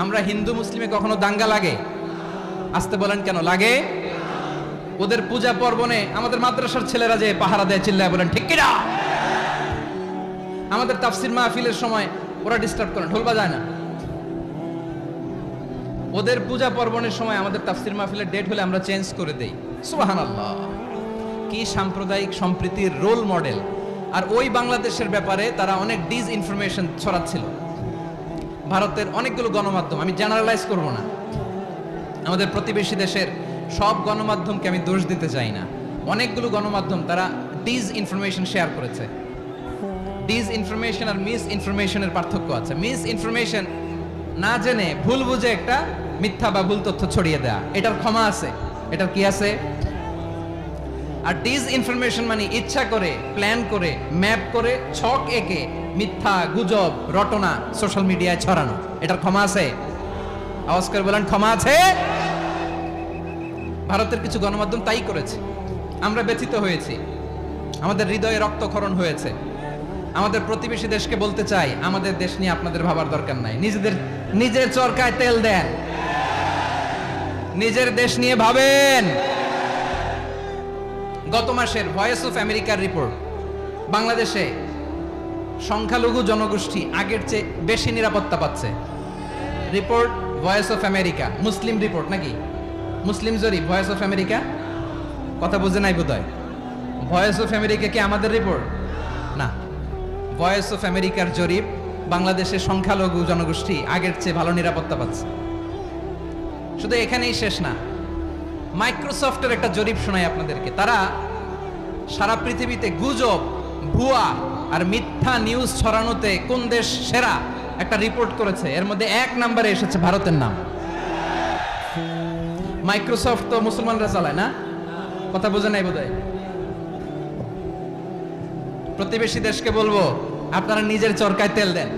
আমরা হিন্দু মুসলিমে কখনো দাঙ্গা লাগে? আসতে বলেন কেন লাগে? ওদের পূজা পার্বণে আমাদের মাদ্রাসার ছেলেরা যে পাহারা দেয়, চিল্লায় বলেন ঠিক কিনা? আমাদের তাফসির মাহফিলের সময় ওরা ডিস্টার্ব করে, ঢোল বাজায় না। ওদের পূজা পার্বণের সময় আমাদের তাফসির মাহফিলের ডেট হলে আমরা চেঞ্জ করে দেই। সুবহানাল্লাহ, কি সাম্প্রদায়িক সম্প্রীতির রোল মডেল। আর ওই বাংলাদেশের ব্যাপারে তারা অনেক ডিস ইনফরমেশন ছড়াচ্ছিল। ভারতের অনেকগুলো গণমাধ্যম, আমি জেনারেলাইজ করব না, আমাদের প্রতিবেশী দেশের সব গণমাধ্যমকে আমি দোষ দিতে চাই না, অনেকগুলো গণমাধ্যম তারা ডিস ইনফরমেশন শেয়ার করেছে। ডিস ইনফরমেশন আর মিস ইনফরমেশনের পার্থক্য আছে। মিস ইনফরমেশন না জেনে ভুল বুঝে একটা মিথ্যা বা ভুল তথ্য ছড়িয়ে দেয়া, এটার ক্ষমা আছে, এটার কি আছে? আর ডিস ইনফরমেশন মানে ইচ্ছা করে, প্ল্যান করে, ম্যাপ করে, ছক এঁকে মিথ্যা, গুজব, রটনা সোশ্যাল মিডিয়ায় ছড়ানো, এটার ক্ষমা আছে? আওয়াজ করে বলেন ক্ষমা আছে? ভারতের কিছু গণমাধ্যম তাই করেছে। আমরা ব্যথিত হয়েছি, আমাদের হৃদয়ে রক্তক্ষরণ হয়েছে। আমাদের প্রতিবেশী দেশকে বলতে চাই, আমাদের দেশ নিয়ে আপনাদের ভাবার দরকার নাই, নিজের চরকায় তেল দেন, নিজের দেশ নিয়ে ভাবেন। গত মাসের ভয়েস অফ আমেরিকার রিপোর্ট, বাংলাদেশে সংখ্যালঘু জনগোষ্ঠী আগের চেয়ে বেশি নিরাপত্তা পাচ্ছে। Report voice of America, Muslim report নাকি? মুসলিম জরিপ, ভয়েস অফ আমেরিকা। কথা বুঝে নাই বোধহয়। ভয়েস অফ আমেরিকা কি আমাদের রিপোর্ট? না, ভয়েস অফ আমেরিকার জরিপ, বাংলাদেশের সংখ্যালঘু জনগোষ্ঠী আগের চেয়ে ভালো নিরাপত্তা পাচ্ছে। শুধু এখানেই শেষ না, মাইক্রোসফটের একটা জরিপ শোনাই আপনাদেরকে। তারা সারা পৃথিবীতে গুজব, ভুয়া আর মিথ্যা নিউজ ছড়ানোতে কোন দেশ সেরা একটা রিপোর্ট করেছে। এর মধ্যে 1 নম্বরে এসেছে ভারতের নাম। মাইক্রোসফট তো মুসলমানরা চালায় না? কথা বোঝে নাই বোধহয়। প্রতিবেশী দেশকে বলবো, আপনারা নিজের চরকায় তেল দেন,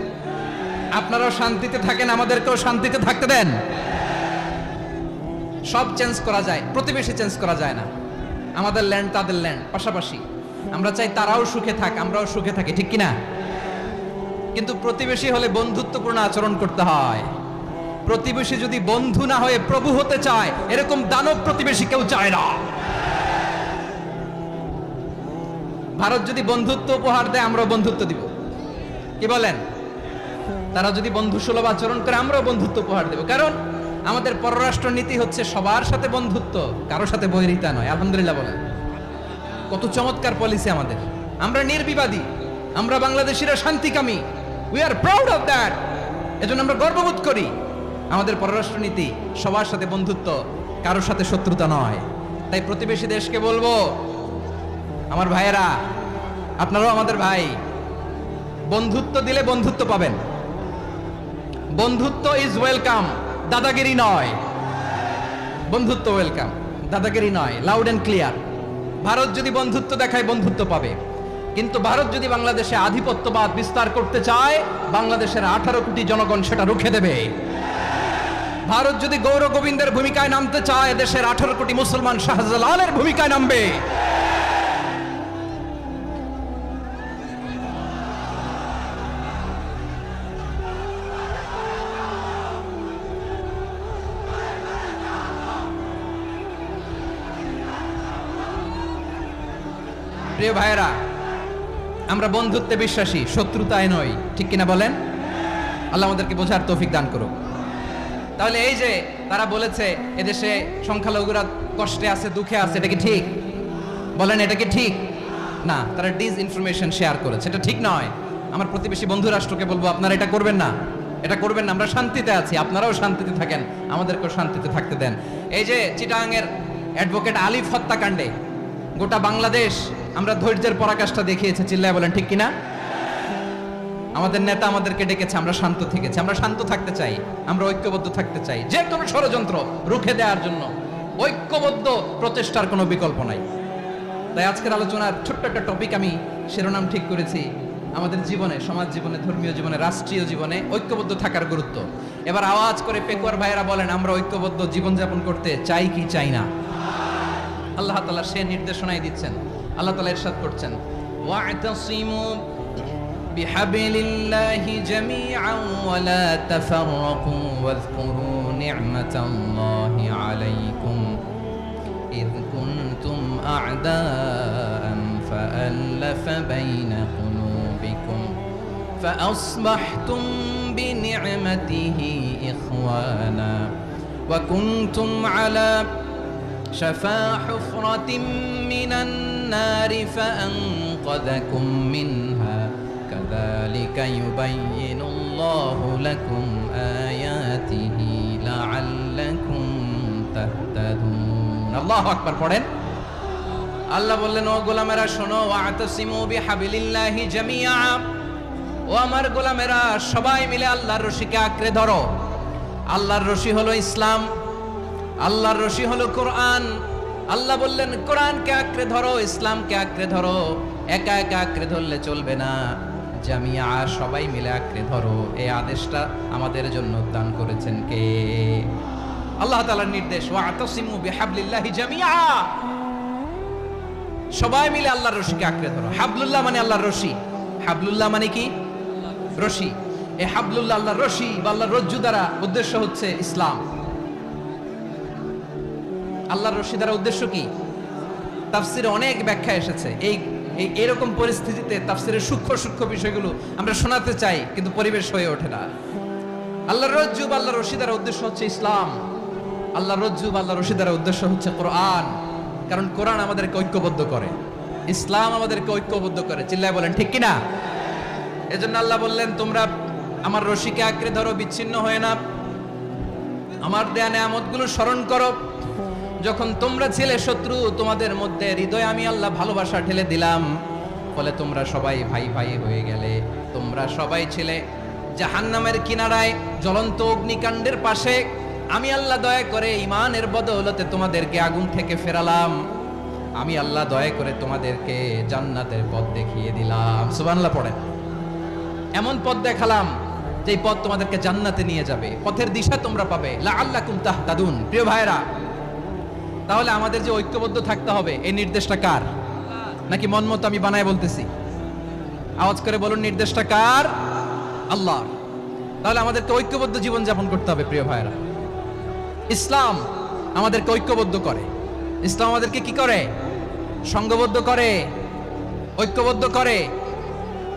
আপনারাও শান্তিতে থাকেন, আমাদেরকেও শান্তিতে থাকতে দেন। সব চেঞ্জ করা যায়, প্রতিবেশী চেঞ্জ করা যায় না। আমাদের ল্যান্ড তাদের ল্যান্ড, পাশাপাশি। আমরা চাই তারাও সুখে থাক, আমরাও সুখে থাকি, ঠিক কিনা? কিন্তু প্রতিবেশী হলে বন্ধুত্বপূর্ণ আচরণ করতে হয়। প্রতিবেশী যদি বন্ধু না হয়ে প্রভু হতে চায়, এরকম দানব প্রতিবেশী কেউ চায় না। ভারত যদি বন্ধুত্ব উপহার দেয়, আমরাও বন্ধুত্ব দিব, কি বলেন? তারা যদি বন্ধু সুলভ আচরণ করে, আমরাও বন্ধুত্ব উপহার দেব। কারণ আমাদের পররাষ্ট্র নীতি হচ্ছে সবার সাথে বন্ধুত্ব, কারো সাথে বৈরিতা নয়। আলহামদুলিল্লাহ বলেন, কত চমৎকার পলিসি আমাদের। আমরা নির্বিবাদী, আমরা বাংলাদেশিরা শান্তিকামী, we are proud of that. এজন্য আমরা গর্ববোধ করি। আমাদের পররাষ্ট্র নীতি সবার সাথে বন্ধুত্ব, কারোর সাথে শত্রুতা নয়। তাই প্রতিবেশী দেশকে বলবো, আমার ভাইয়েরা, আপনারাও আমাদের ভাই, বন্ধুত্ব দিলে বন্ধুত্ব পাবেন। বন্ধুত্ব ইজ ওয়েলকাম, দাদাগিরি নয়। বন্ধুত্ব ওয়েলকাম, দাদাগিরি নয়, লাউড এন্ড ক্লিয়ার। ভারত যদি বন্ধুত্ব দেখায়, বন্ধুত্ব পাবে। কিন্তু ভারত যদি বাংলাদেশে আধিপত্যবাদ বিস্তার করতে চায়, বাংলাদেশের 18 কোটি জনগণ সেটা রুখে দেবে। ভারত যদি গৌর গোবিন্দের ভূমিকায় নামতে চায়, দেশের 18 কোটি মুসলমান শাহজালালের ভূমিকায় নামবে। প্রিয় ভাইয়েরা, আমরা বন্ধুত্বে বিশ্বাসী, শত্রুতায় নই, ঠিক কিনা বলেন? আল্লাহ আমাদেরকে বোঝার তৌফিক দান করুক। তাহলে এই যে তারা বলেছে এদেশে সংখ্যালঘুরা কষ্টে আছে, দুঃখে আছে, এটা কি ঠিক? বলেন, এটা কি ঠিক? না, তারা ডিস ইনফরমেশন শেয়ার করেছে, এটা ঠিক নয়। আমার প্রতিবেশী বন্ধু রাষ্ট্রকে বলবো, আপনারা এটা করবেন না, এটা করবেন না। আমরা শান্তিতে আছি, আপনারাও শান্তিতে থাকেন, আমাদেরকেও শান্তিতে থাকতে দেন। এই যে চিটাগাংয়ের অ্যাডভোকেট আলিফ হত্যাকাণ্ডে গোটা বাংলাদেশ আমরা ধৈর্যের পরাকাষ্ঠা দেখিয়েছে, চিল্লায় বলেন ঠিক কিনা? আমাদের নেতা আমাদেরকে ডেকেছে, আমরা শান্ত থেকেছি। আমরা শান্ত থাকতে চাই, আমরা ঐক্যবদ্ধ থাকতে চাই। যে কোনো ষড়যন্ত্র রুখে দেওয়ার জন্য ঐক্যবদ্ধ প্রচেষ্টার কোনো বিকল্প নাই। তাই আজকের আলোচনার ছোট্ট একটা টপিক আমি শিরোনাম ঠিক করেছি, আমাদের জীবনে, সমাজ জীবনে, ধর্মীয় জীবনে, রাষ্ট্রীয় জীবনে ঐক্যবদ্ধ থাকার গুরুত্ব। এবার আওয়াজ করে পেকুয়ার ভাইয়েরা বলেন, আমরা ঐক্যবদ্ধ জীবনযাপন করতে চাই কি চাই না? আল্লাহ তাআলা সে নির্দেশনাই দিচ্ছেন। আল্লাহ তাআলা ইরশাদ করছেন, ওয়া'তাসিমু বিহাবিলিল্লাহি জামিআন ওয়া লা তাফাররাকু ওয়াযকুরু নি'মাতাল্লাহি আলাইকুম إذ كنتم أعداء فألف بين قلوبكم فأصبحتم بنعمته إخوانا وكنتم على شفا حفرة من النار فأنقذكم منها كذلك يبين الله لكم آياته لعلكم تهتدون আল্লাহু আকবার পড়েন। আল্লাহ বললেন, ও গোলামেরা শোনো, ওয়াতাসিমু বিহাবিলিল্লাহি জামিআ, ও আমার গোলামেরা সবাই মিলে আল্লাহর রশিকে আঁকড়ে ধরো। আল্লাহর রশি হলো ইসলাম, আল্লাহর রশি হলো কোরআন। আল্লাহ বললেন কোরআনকে আঁকড়ে ধরো, ইসলামকে আঁকড়ে ধরো। একা একা আঁকড়ে ধরলে চলবে না, জামিআ সবাই মিলে আঁকড়ে ধরো। এই আদেশটা আমাদের জন্য দান করেছেন কে? আল্লাহ তাআলার নির্দেশ, ওয়াতাসিমু বিহাবলিল্লাহি জামিআ, সবাই মিলে আল্লাহর রশিকে আঁকড়ে ধরো। হাবলুল্লাহ মানে আল্লাহর রশি। হাবলুল্লাহ মানে কি? রশি। এই হাবলুল্লাহ আল্লাহর রশি বা আল্লাহর রজ্জু দ্বারা উদ্দেশ্য হচ্ছে ইসলাম। আল্লাহর রশি দ্বারা উদ্দেশ্য কি? তাফসিরে অনেক ব্যাখ্যা এসেছে। এরকম পরিস্থিতিতে তাফসিরের সূক্ষ্ম সূক্ষ্ম বিষয়গুলো আমরা শোনাতে চাই, কিন্তু পরিবেশ হয়ে ওঠে না। আল্লাহর রজ্জু বা আল্লাহর রশি দ্বারা উদ্দেশ্য হচ্ছে ইসলাম। আল্লাহর রজ্জু বা আল্লাহর রশি দ্বারা উদ্দেশ্য হচ্ছে কোরআন। কারণ কোরআন আমাদেরকে ঐক্যবদ্ধ করে, ইসলাম আমাদেরকে ঐক্যবদ্ধ করে। চিল্লায় বলেন ঠিক কিনা? এজন্য আল্লাহ বললেন, তোমরা আমার রশিকে আঁকড়ে ধরো, বিচ্ছিন্ন হয়ে না। আমার দেয়া নেয়ামতগুলো স্মরণ করো। যখন তোমরা ছিলে শত্রু, তোমাদের মধ্যে হৃদয়ে আমি আল্লাহ ভালোবাসা ঢেলে দিলাম, ফলে তোমরা সবাই ভাই ভাই হয়ে গেলে। তোমরা সবাই ছিলে জাহান্নামের কিনারায়, জ্বলন্ত অগ্নিকাণ্ডের পাশে। আমি আল্লাহ দয়া করে ঈমানের বদৌলতে তোমাদেরকে আগুন থেকে ফেরালাম। আমি আল্লাহ দয়া করে তোমাদেরকে জান্নাতের পথ দেখিয়ে দিলাম। সুবহানাল্লাহ পড়েন। এমন পথ দেখালাম যে পথ তোমাদেরকে জান্নাতে নিয়ে যাবে, পথের দিশা তোমরা পাবে। লাআল্লাকুম তাহতাদুন। প্রিয় ভাইরা, তাহলে আমাদের যে ঐক্যবদ্ধ থাকতে হবে, এই নির্দেশটা কার? নাকি মন মতো আমি বানায় বলতেছি? আওয়াজ করে বলুন, নির্দেশটা কার? আল্লাহ। তাহলে আমাদেরকে ঐক্যবদ্ধ জীবন যাপন করতে হবে। প্রিয় ভাইরা, ইসলাম আমাদেরকে ঐক্যবদ্ধ করে। ইসলাম আমাদেরকে কি করে? সংঘবদ্ধ করে, ঐক্যবদ্ধ করে।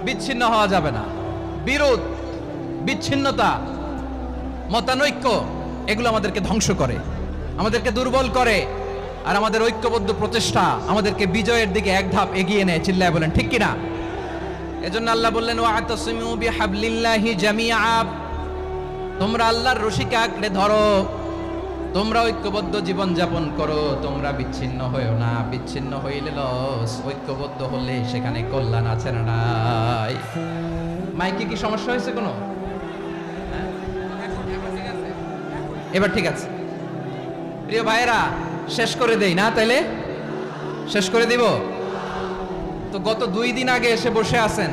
বিচ্ছিন্ন হওয়া যাবে না। বিরোধ, বিচ্ছিন্নতা, মতানৈক্য, এগুলো আমাদেরকে ধ্বংস করে, আমাদেরকে দুর্বল করে। আর আমাদের ঐক্যবদ্ধ প্রচেষ্টা আমাদেরকে বিজয়ের দিকে এক ধাপ এগিয়ে নেয়। চিল্লায় বলেন ঠিক কিনা? এজন্য আল্লাহ বললেন, ওয়াতাসিমু বিহাবলিল্লাহি জামিআ, তোমরা আল্লাহর রশিকে আঁকড়ে ধরো, তোমরা ঐক্যবদ্ধ জীবন যাপন করো, তোমরা বিচ্ছিন্ন হইও না। বিচ্ছিন্ন হইলে লস, ঐক্যবদ্ধ হলে সেখানে কল্যাণ আছে না নাই? মাইকে কি সমস্যা হয়েছে কোনো? এবার ঠিক আছে। প্রিয় ভাইয়েরা, শেষ করে দেই না? তাইলে শেষ করে দিব তো। গত 2 দিন আগে এসে বসে আছেন,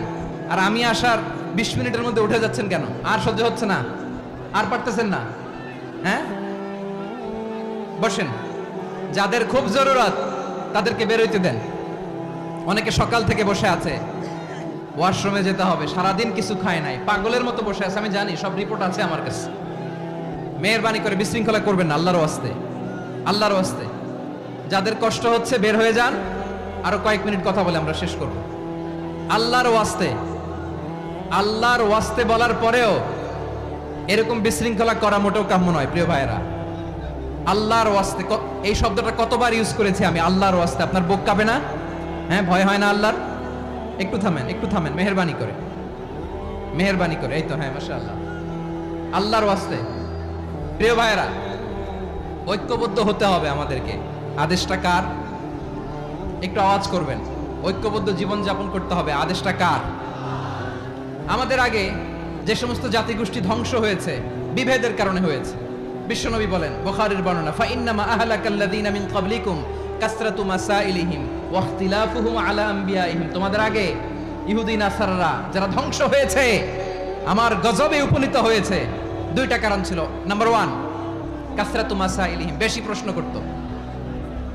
আর আমি আসার 20 মিনিটের মধ্যে উঠে যাচ্ছেন কেন? আর সহ্য হচ্ছে না? আর পারতেছেন না? হ্যাঁ, বসেন। যাদের খুব জরুরত তাদেরকে বেরোইতে দেন। অনেকে সকাল থেকে বসে আছে, ওয়াশরুমে যেতে হবে, সারাদিন কিছু খায় নাই, পাগলের মতো বসে আছে। আমি জানি, সব রিপোর্ট আছে আমার কাছে। মেহেরবানি করে বিশৃঙ্খলা করবেন না, আল্লাহর ওয়াস্তে, আল্লাহর ওয়াস্তে। যাদের কষ্ট হচ্ছে বের হয়ে যান। আরো কয়েক মিনিট কথা বলে আমরা শেষ করব। আল্লাহর ওয়াস্তে, আল্লাহর ওয়াস্তে বলার পরেও এরকম বিশৃঙ্খলা করা মোটেও কাম্য নয়। প্রিয় ভাইয়েরা, আল্লাহর ওয়াস্তে, এই শব্দটা কতবার ইউজ করেছি আমি। আল্লাহর ওয়াস্তে। আপনার বুক কাঁপে না? হ্যাঁ, ভয় হয় না আল্লাহর? একটু থামেন, একটু থামেন, মেহেরবানি করে, মেহেরবানি করে। এই তো, হ্যাঁ, মাশাআল্লাহ। আল্লাহর ওয়াস্তে। প্রিয় ভাইয়েরা, ঐক্যবদ্ধ হতে হবে আমাদেরকে। আদেশটা কার? একটু আওয়াজ করবেন। ঐক্যবদ্ধ জীবন যাপন করতে হবে। আদেশটা কার? আমাদের আগে যে সমস্ত জাতিগোষ্ঠী ধ্বংস হয়েছে, বিভেদের কারণে হয়েছে। বিশ্বনবী বলেন, বুখারীর বর্ণনা, ফাইন্নামা আহলাকাল্লাযীনা মিন ক্বাবলিকুম কাসরাতু মাসাইলিহিম ওয়া ইখতিলাফুহুম আলা আম্বিয়াইহিম। তোমাদের আগে ইহুদি নাসারারা যারা ধ্বংস হয়েছে, আমার গজবে উপনীত হয়েছে, 2টা কারণ ছিল। নাম্বার 1, কাসরাতু মাসাইলিহিম, বেশি প্রশ্ন করত,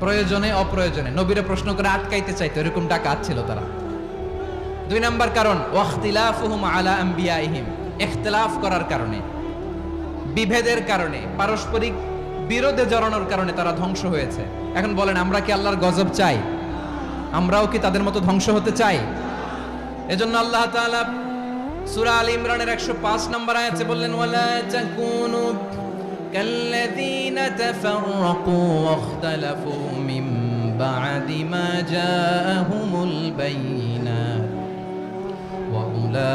প্রয়োজনে অপ্রয়োজনে নবীরে প্রশ্ন করে আটকাইতে চাইতো, এরকম ডাকাত ছিল তারা। দুই নাম্বার কারণ ওয়াখতিলাফুহুম আলা আম্বিয়াইহিম, ইখতিলাফ করার কারণে, বিভেদের কারণে, পারস্পরিক বিরোধে জড়ানোর কারণে তারা ধ্বংস হয়েছে। এখন বলেন, আমরা কি আল্লাহর গজব চাই? আমরাও কি তাদের মতো ধ্বংস হতে চাই? এজন্য আল্লাহ তাআলা সূরা আল ইমরানের 105 নম্বর আয়াতে বললেন, ওয়ালা তাকুনু কাল্লাযীনা তাফাররাকু ওয়াখতালাফু মিন বা'দি মা জাআহুমুল বাইয়িনাত ওয়া উলাইকা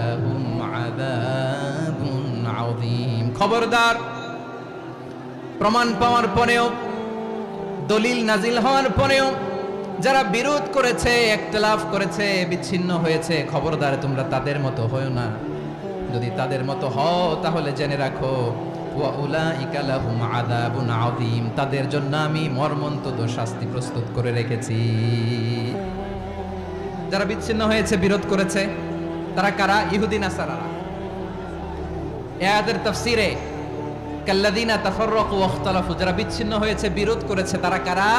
লাহুম আযাবুন আযীম। খবরদার, প্রমাণ পাওয়ার পরেও, দলিল নাজিল হওয়ার পরেও যারা বিরোধ করেছে, ইখতিলাফ করেছে, বিচ্ছিন্ন হয়েছে, খবরদার তোমরা তাদের মতো হয়ো না। যদি তাদের মতো হও তাহলে জেনে রাখো, ওয়া উলাইকা লাহুম আযাবুন আযীম, তাদের জন্য আমি মর্মন্তুদ শাস্তি প্রস্তুত করে রেখেছি। যারা বিচ্ছিন্ন হয়েছে, বিরোধ করেছে, তারা কারা? ইহুদি নাসারারা। এই আয়াতের তাফসীরে কাল্লাযীনা তাফাররাকু ওয়াখতালাফু, যারা বিচ্ছিন্ন হয়েছে, বিরোধ করেছে, তারা কারা?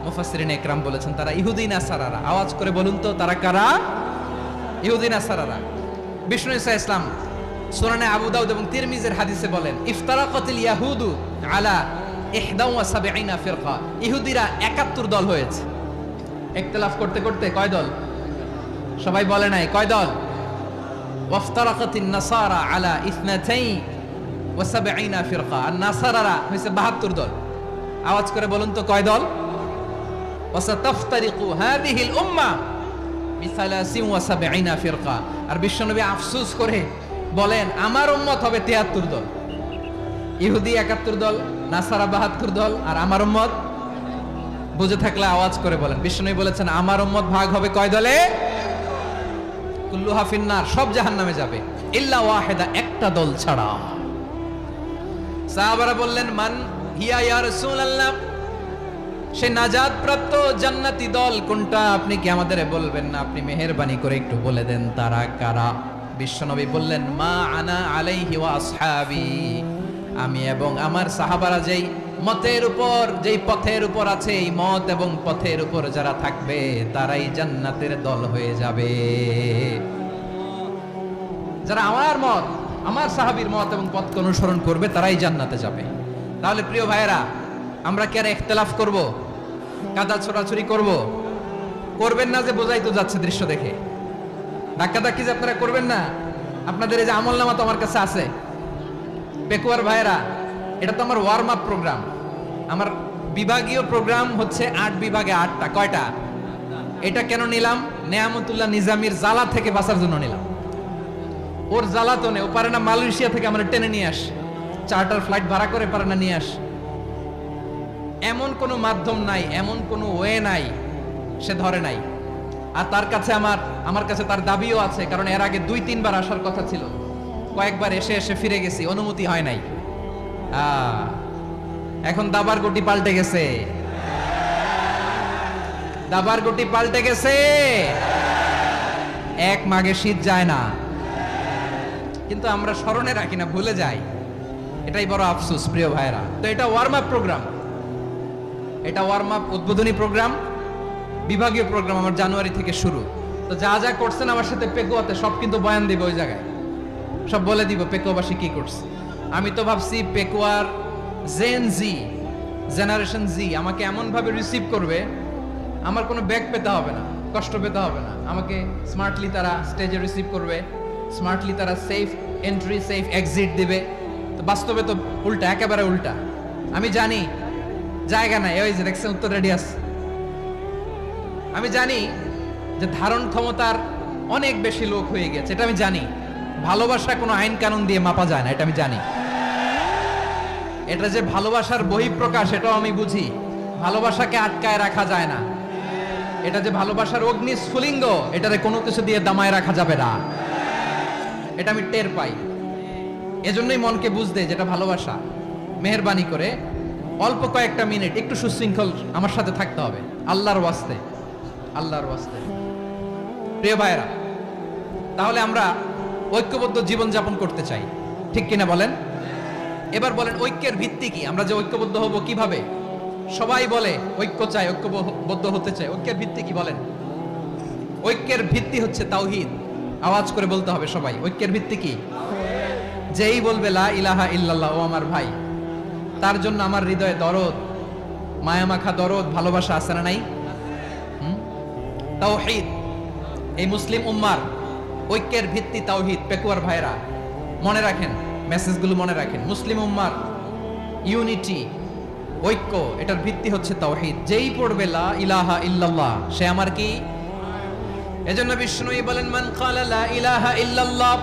মুফাসসিরিনে ইকরাম বলেছেন তারা ইহুদি নাসারারা। আওয়াজ করে বলুন তো, তারা কারা? ইহুদি নাসারারা। বিষ্ণু ঈসা ইসলাম সুনানে আবু দাউদ এবং তিরমিজির হাদিসে বলেন, ইফতারাকাতিল ইয়াহুদু আলা 71 ফিরকা, ইহুদিরা 71 দল হয়েছে। ইখতিলাফ করতে করতে কয় দল? সবাই বলে নাই, কয় দল? ওয়াফতারাকাতিন নাসারা আলা 72 ফিরকা, আর নাসারারা হয়েছে 72 দল। আওয়াজ করে বলুন তো, কয় দল? ওয়াসাতাফতারিকু হাদিহিল উম্মাহ বি73 ফিরকা। আর বিশ্বনবী আফসোস করে বলেন, আমার উম্মত হবে 73 দল। ইহুদি 71 দল, নাসারা 72 দল, আর আমার উম্মত, বুঝে থাকলে আওয়াজ করে বলেন। বিশ্বনবী বলেছেন, আমার উম্মত ভাগ হবে কয় দলে? কুল্লুহা ফিন্নার, সব জাহান্নামে যাবে, ইল্লা ওয়াহিদা, একটা দল ছাড়া। সাহাবারা বললেন, মান হিয়া ইয়া রাসূলুল্লাহ, সে নাজাত প্রাপ্ত জান্নাতি দল কোনটা? আপনি কি আমাদের বলবেন না? আপনি মেহেরবানি করে একটু বলে দেন তারা কারা। বিশ্বনবী বললেন, মা আনা আলাইহি ওয়া আসহাবি, আমি এবং আমার সাহাবারা যেই মতের উপর, যেই পথের উপর আছে, এই মত এবং পথের উপর যারা থাকবে তারাই জান্নাতের দল হয়ে যাবে। যারা আমার মত, আমার সাহাবীর মত এবং পথকে অনুসরণ করবে তারাই জান্নাতে যাবে। তাহলে প্রিয় ভাইয়েরা, আমরা কি আর ইখতিলাফ করব? কাদা ছোড়াছুরি করব? করবেন না যে বোঝাই তো যাচ্ছে দৃশ্য দেখে। ধাক্কাধাক্কি যে আপনারা করবেন না। আপনাদের এই যে আমলনামা তো আমার কাছে আছে। পেকুয়ার ভাইয়েরা, এটা তো আমার ওয়ার্ম আপ প্রোগ্রাম। আমার বিভাগীয় প্রোগ্রাম হচ্ছে 8 বিভাগে 8টা। কয়টা? এটা কেন নিলাম? নেয়ামতুল্লাহ নিজামীর জ্বালা থেকে বাঁচার জন্য নিলাম। ওর জ্বালা তো নেই, ও পারে না মালয়েশিয়া থেকে আমরা টেনে নিয়ে আস, চার্টার ফ্লাইট ভাড়া করে পারে না নিয়ে আস। এমন কোনো মাধ্যম নাই, এমন কোনো ওয়ে নাই, সে ধরে নাই। আর তার কাছে আমার কাছে তার দাবিও আছে, কারণ এর আগে 2-3 বার আসার কথা ছিল। কয়েকবার এসে এসে ফিরে গেছি, অনুমতি হয় নাই। এখন দাবার গুটি পাল্টে গেছে, দাবার গুটি পাল্টে গেছে। এক মাঘে শীত যায় না, কিন্তু আমরা স্মরণে রাখি না, ভুলে যাই। এটাই বড় আফসোস প্রিয় ভাইরা। তো এটা ওয়ার্ম আপ প্রোগ্রাম, এটা ওয়ার্ম আপ উদ্বোধনী প্রোগ্রাম, বিভাগীয় প্রোগ্রাম আমার জানুয়ারি থেকে শুরু। তো যা যা করছেন আমার সাথে পেকুয়াতে সব কিন্তু বয়ান দিব, ওই জায়গায় সব বলে দিব পেকুয়াবাসী কি করছে। আমি তো ভাবছি পেকুয়ার জেনারেশন জি আমাকে এমন ভাবে রিসিভ করবে, আমার কোনো ব্যাগ পেতে হবে না, কষ্ট পেতে হবে না। আমাকে স্মার্টলি তারা স্টেজে রিসিভ করবে, স্মার্টলি তারা সেফ এন্ট্রি, সেফ এক্সিট দিবে। তো বাস্তবে তো উল্টা, একেবারে উল্টা। আমি জানি জায়গা নাই, ওই যে দেখছেন উত্তর রেডিয়াস। আমি জানি যে ধারণ ক্ষমতার অনেক বেশি লোক হয়ে গেছে, এটা আমি জানি। ভালোবাসা কোনো আইন কানুন দিয়ে মাপা যায় না, এটা আমি জানি। এটা যে ভালোবাসার বহিঃপ্রকাশ, এটাও আমি বুঝি। ভালোবাসাকে আটকায় রাখা যায় না। এটা যে ভালোবাসার অগ্নি স্ফুলিঙ্গ, এটারে কোনো কিছু দিয়ে দামায় রাখা যাবে না, এটা আমি টের পাই। এজন্যই মনকে বুঝতে যেটা ভালোবাসা। মেহেরবানি করে অল্প কয়েকটা মিনিট একটু সুশৃঙ্খল আমার সাথে থাকতে হবে, আল্লাহর ওয়াস্তে, আল্লাহর ওয়াস্তে। প্রিয় ভাইরা, তাহলে আমরা ঐক্যবদ্ধ জীবনযাপন করতে চাই, ঠিক কিনা বলেন? এবার বলেন ঐক্যের ভিত্তি কি? আমরা যে ঐক্যবদ্ধ হব কিভাবে? সবাই বলে ঐক্য চাই, ঐক্যবদ্ধ হতে চাই, ঐক্যের ভিত্তি কি বলেন? ঐক্যের ভিত্তি হচ্ছে তাওহীদ। আওয়াজ করে বলতে হবে সবাই, ঐক্যের ভিত্তি কি? যেই বলবে লা ইলাহা ইল্লাল্লাহ, ও আমার ভাই, তার জন্য আমার হৃদয়ে দরদ, মায়ামাখা দরদ, ভালোবাসা আছে না নাই? তাওহীদ। এই মুসলিম উম্মার ঐক্যের ভিত্তি তাওহীদ। পেকুয়ার ভাইরা মনে রাখেন, মেসেজগুলো মনে রাখেন। মুসলিম উম্মার ইউনিটি, ঐক্য, এটার ভিত্তি হচ্ছে তাওহীদ। যেই পড়বে লা ইলাহা ইল্লাল্লাহ, সে আমার কি? এজন্য বিষ্ণু বলেন, মান ক্বালা লা ইলাহা ইল্লাল্লাহ,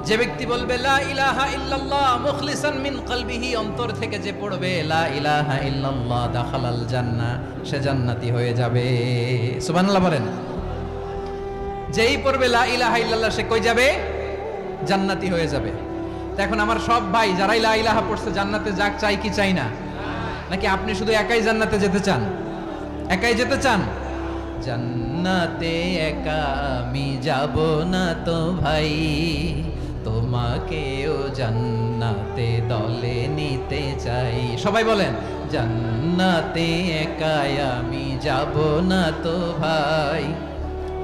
যে ব্যক্তি বলবে লা ইলাহা ইল্লাল্লাহ মুখলিসান মিন কলবিহি, অন্তর থেকে যে পড়বে লা ইলাহা ইল্লাল্লাহ, দাখালাল জান্নাহ, সে জান্নাতি হয়ে যাবে। সুবহানাল্লাহ বলেন। যেই পড়বে লা ইলাহা ইল্লাল্লাহ, সে কই যাবে? জান্নাতি হয়ে যাবে। তো এখন আমার সব ভাই যারাই লা ইলাহা পড়ছে জান্নাতে যাক, চাই কি চাই না? নাকি আপনি শুধু একাই জান্নাতে যেতে চান? একাই যেতে চান? জান্নাতে একা আমি যাব না তো ভাই, তোমাকেও জান্নাতে দলে নিতে চাই। সবাই বলেন, জান্নাতে একা আমি যাব না তো ভাই,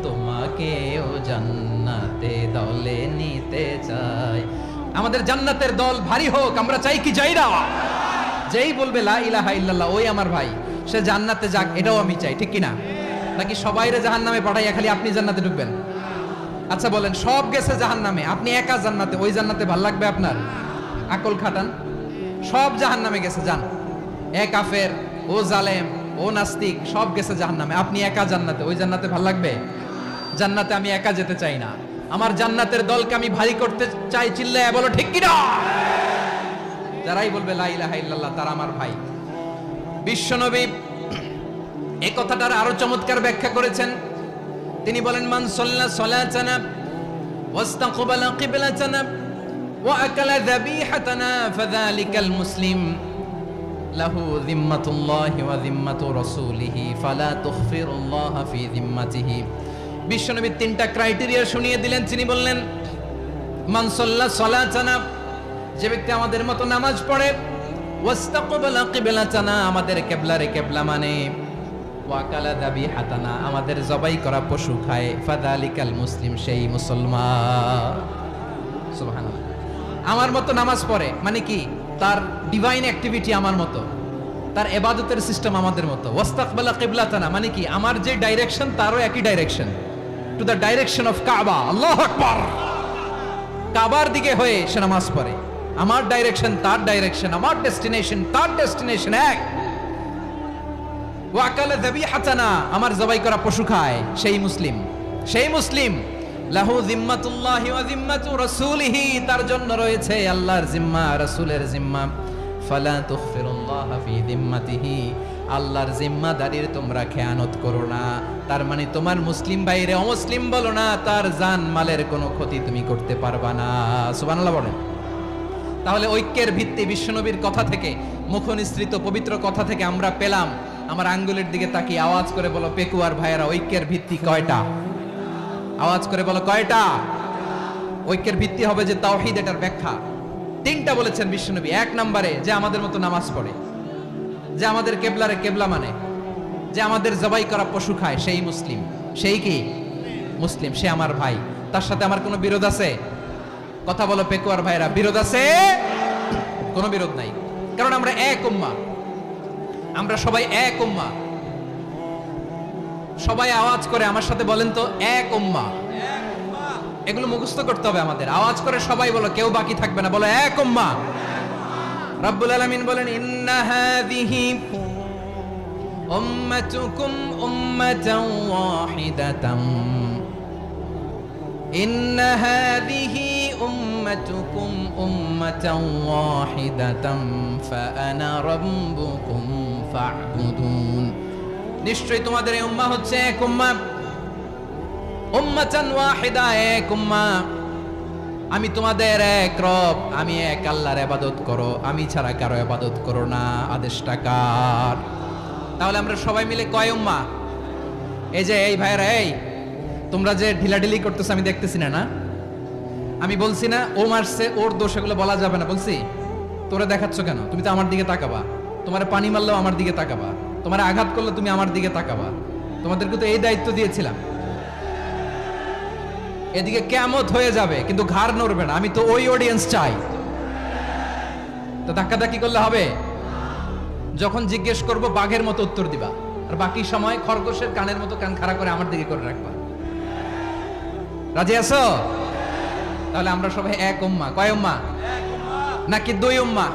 তোমাকেও জান্নাতে দলে নিতে চাই। আমাদের জান্নাতের দল ভারী হোক, আমরা চাই কি চাই না? যেই বলবে লা ইলাহা ইল্লাল্লাহ, ওই আমার ভাই, সে জান্নাতে যাক, এটাও আমি চাই, ঠিক কিনা? নাকি সবাইরে জাহান্নামে পাঠাইয়া খালি আপনি জান্নাতে ঢুকবেন? আচ্ছা বলেন, সব গেছে জাহান্নামে, আপনি একা জান্নাতে, ওই জান্নাতে ভাল লাগবে আপনার? আকল খাটান। সব জাহান্নামে গেছে, যান। এ কাফের, ও জালেম, ও নাস্তিক, সব গেছে জাহান্নামে, আপনি একা জান্নাতে, ওই জান্নাতে ভাল লাগবে? জান্নাতে আমি একা যেতে চাই না, আমার জান্নাতের দলকে আমি ভারী করতে চাই। চিল্লায় বলো ঠিক কিনা? যারাই বলবে লা ইলাহা ইল্লাল্লাহ, তারা আমার ভাই। বিশ্বনবী এই কথাটার আরো চমৎকার ব্যাখ্যা করেছেন। তিনি বলেন, মান সাল্লা সালাতানা ওয়াস্তাকবালা কিবলাতানা ওয়া আকালা যাবিহাতানা ফাযালিকাল মুসলিম লাহু যিম্মাতুল্লাহি ওয়া যিম্মাতু রাসূলিহি ফালা তুখফিরুল্লাহ ফি যিম্মাতিহি। বিশ্বনবী তিনটা ক্রাইটেরিয়া শুনিয়ে দিলেন। তিনি বললেন, মান সাল্লা সালাতানা, যে ব্যক্তি আমাদের মতো নামাজ পড়ে, ওয়াস্তাকবালা কিবলাতানা, আমাদের কিবলারে কিবলা মানে, ওয়াকালা যাবিহাতানা, আমাদের জবাই করা পশু খায়, ফাযালিকাল মুসলিম, সেই মুসলমান। সুবহানাল্লাহ। আমার মতো নামাজ পড়ে মানে কি? তার ডিভাইন অ্যাক্টিভিটি আমার মতো, তার ইবাদতের সিস্টেম আমাদের মতো। ওয়াস্তাকবালা কিবলাতানা মানে কি? আমার যে ডাইরেকশন, তারও একই direction, to the direction of কাবা। আল্লাহু আকবার। কাবার দিকে হয়ে সে নামাজ পড়ে। আমার ডাইরেকশন, তার ডাইরেকশন, আমার ডেস্টিনেশন, তার ডেস্টিনেশন এক। ওয়াকালা যাবিহাতানা, আমার জবাই করা পশু খায়, সেই মুসলিম। সেই মুসলিম। লাহু যিম্মাতুল্লাহি ওয়া যিম্মাতু রাসূলিহি, তার জন্য রয়েছে আল্লাহর জিম্মা, রাসূলের জিম্মা। ফালা তুখফিরুল্লাহ ফি যিম্মাতিহি, আল্লাহর জিম্মাদারির তোমরা খেয়ানত করো না। তার মানে তোমার মুসলিম ভাইরে অমুসলিম বলো না, তার জান মালের কোনো ক্ষতি তুমি করতে পারবা না। সুবহানাল্লাহ বলেন। তাহলে ঐক্যের ভিত্তি বিশ্বনবীর কথা থেকে, মুখনিসৃত পবিত্র কথা থেকে আমরা পেলাম। আমার আঙ্গুলের দিকে তাকিয়ে আওয়াজ করে বলো, পেকুয়ার ভাইয়েরা, ঐক্যের ভিত্তি কয়টা? আওয়াজ করে বলো, কয়টা? ঐক্যের ভিত্তি হবে যে তাওহীদ, এটার ব্যাখ্যা তিনটা বলেছেন বিশ্বনবী। এক নম্বরে, যে আমাদের মতো নামাজ পড়ে, যে আমাদের কেবলারে কেবলা মানে, যে আমাদের জবাই করা পশু খায়, সেই মুসলিম। সেই কি? মুসলিম। সে আমার ভাই। তার সাথে আমার কোনো বিরোধ আছে? কথা বলো পেকুয়ার ভাইরা, বিরোধ আছে? কোনো বিরোধ নাই, কারণ আমরা এক উম্মাহ, আমরা সবাই এক উম্মাহ। সবাই আওয়াজ করে আমার সাথে বলেন তো, এক উম্মাহ। এগুলো মুখস্থ করতে হবে আমাদের। আওয়াজ করে সবাই বলো, কেউ বাকি থাকবে না, বলো এক উম্মাহ। রব্বুল আলামিন বলেন, ইন্না হাযিহি উম্মাতুকুম উম্মাতান ওয়াহিদাতান, ইন্না হাযিহি উম্মাতুকুম উম্মাতান ওয়াহিদাতান ফাআনা রাব্বুকুম ফা'বুদুন। নিশ্চয়ই তোমাদের এই উম্মাহ হচ্ছে এক উম্মাহ, উম্মাতান ওয়াহিদা, এক উম্মাহ। আমি তোমাদের এক রব, আমি এক আল্লাহর ইবাদত করো, আমি ছাড়া কারো ইবাদত করো না। আদেশটা কার? তাহলে আমরা সবাই মিলে কয় উম্মাহ? এই যে এই ভাইরা, এই তোমরা যে ঢিলাঢিলি করতেছ আমি দেখতেছি না। না আমি বলছি না ও মারছে, ওর দোষ, এগুলো বলা যাবে না। বলছি তোরা দেখাচ্ছ কেন? তুমি তো আমার দিকে তাকাবা। তোমার পানি মারলেও আমার দিকে তাকাবা, তোমার আঘাত করলে তুমি আমার দিকে তাকাবা। তোমাদেরকে তো এই দায়িত্ব দিয়েছিলাম। এদিকে কিয়ামত হয়ে যাবে কিন্তু ঘাড় নড়বে না, আমি তো ওই অডিয়েন্স চাই। তো ধাক্কাধাক্কি করলে হবে? যখন জিজ্ঞেস করব বাঘের মতো উত্তর দিবা, আর বাকি সময় খরগোশের কানের মতো কান খাড়া করে আমার দিকে করে রাখবা। রাজি আছো? তাহলে আমরা সবাই এক উম্মাহ। কয় উম্মাহ? নাকি দুই উম্মাহ?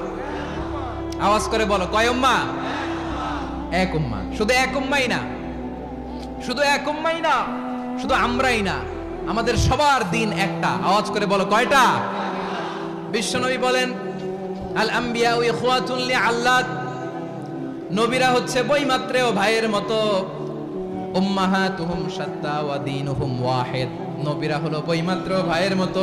আওয়াজ করে বলো, কয় উম্মাহ? এক উম্মাহ। শুধু এক উম্মাই না, শুধু এক উম্মাই না, শুধু আমরাই না, আমাদের সবার দিন একটা। আওয়াজ করে বলো, কয়টা? বিশ্বনবী বলেন, আল আম্বিয়া ইখওয়াতুন লিআল্লাত, নবীরা হচ্ছে বৈমাত্রেয় ভাইয়ের মতো। উম্মাহাতুহুম শাত্তা ওয়া দীনুহুম ওয়াহিদ, নবীরা হলো বৈমাত্রেয় ভাইয়ের মতো।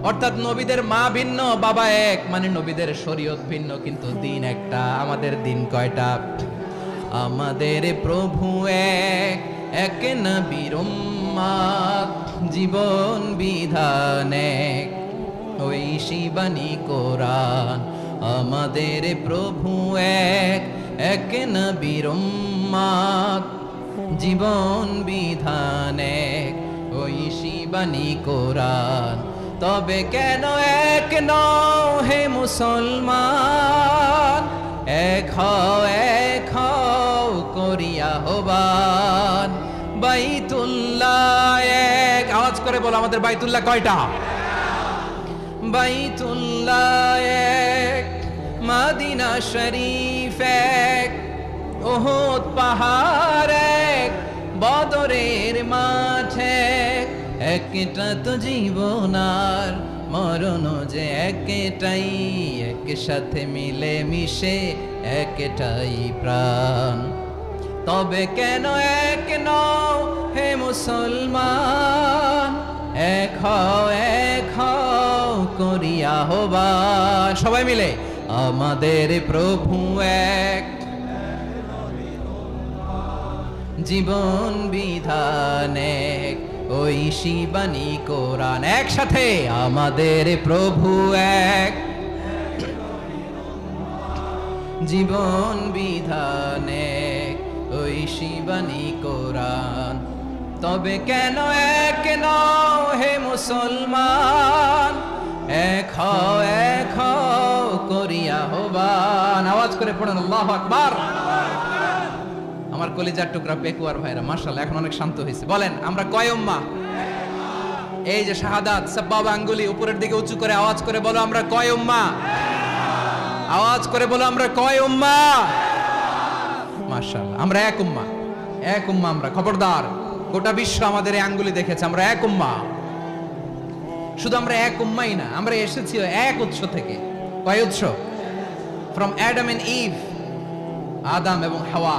অর্থাৎ নবীদের মা ভিন্ন, বাবা এক, মানে নবীদের শরীয়ত ভিন্ন, কিন্তু দিন একটা। আমাদের দিন কয়টা? আমাদের প্রভু এক, এক নবীর উম্মাত, জীবন বিধান এক, ওই শিবানী কোরআন। আমাদের প্রভু এক, এক নবীর উম্মাত, জীবন বিধান এক, ওই শিবানী কোরআন। তবে কেন এক নও হে মুসলমান? এক হও করিয়া আহ্বান। বাইতুল্লাহ এক, আওয়াজ করে বলো, আমাদের বাইতুল্লাহ কয়টা? বাইতুল্লাহ এক, মদিনা শরীফ এক, উহুদ পাহাড় এক, বদরের মাঠ এক। একটা তো জীবন আর মরণ যে একটাই, একসাথে মিলে মিশে একটাই প্রাণ। তবে কেন এক নও হে মুসলমান? এক হও করিয়া আহ্বান। সবাই মিলে, আমাদের প্রভু এক, জীবন বিধান এক, ওই শিবানী কোরআন। একসাথে, আমাদের প্রভু এক, জীবন বিধান এক, ওই শিবানী কোরআন। তবে কেন এক নও হে মুসলমান? এক হও করিয়া আহ্বান। আওয়াজ করে পড়ুন, আল্লাহু আকবার। আমার কলিজার টুকরা পেকুয়ার ভাইরা মাশাআল্লাহ এখন অনেক শান্ত হয়েছে। বলেন, আমরা কয় উম্মাহ? এই যে শাহাদাত, সাব্বাবা আঙ্গুলি উপরের দিকে উঁচু করে আওয়াজ করে বলো, আমরা কয় উম্মাহ? আওয়াজ করে বলো, আমরা কয় উম্মাহ? মাশাআল্লাহ, আমরা এক উম্মাহ। এক উম্মাহ আমরা। খবরদার, গোটা বিশ্ব আমাদের এই আঙ্গুলি দেখেছে, আমরা এক উম্মাহ। শুধু আমরা এক উম্মাই না, আমরা এসেছি এক উৎস থেকে। কয় উৎস? ফ্রম অ্যাডাম এন্ড ইভ, আদম এবং হাওয়া,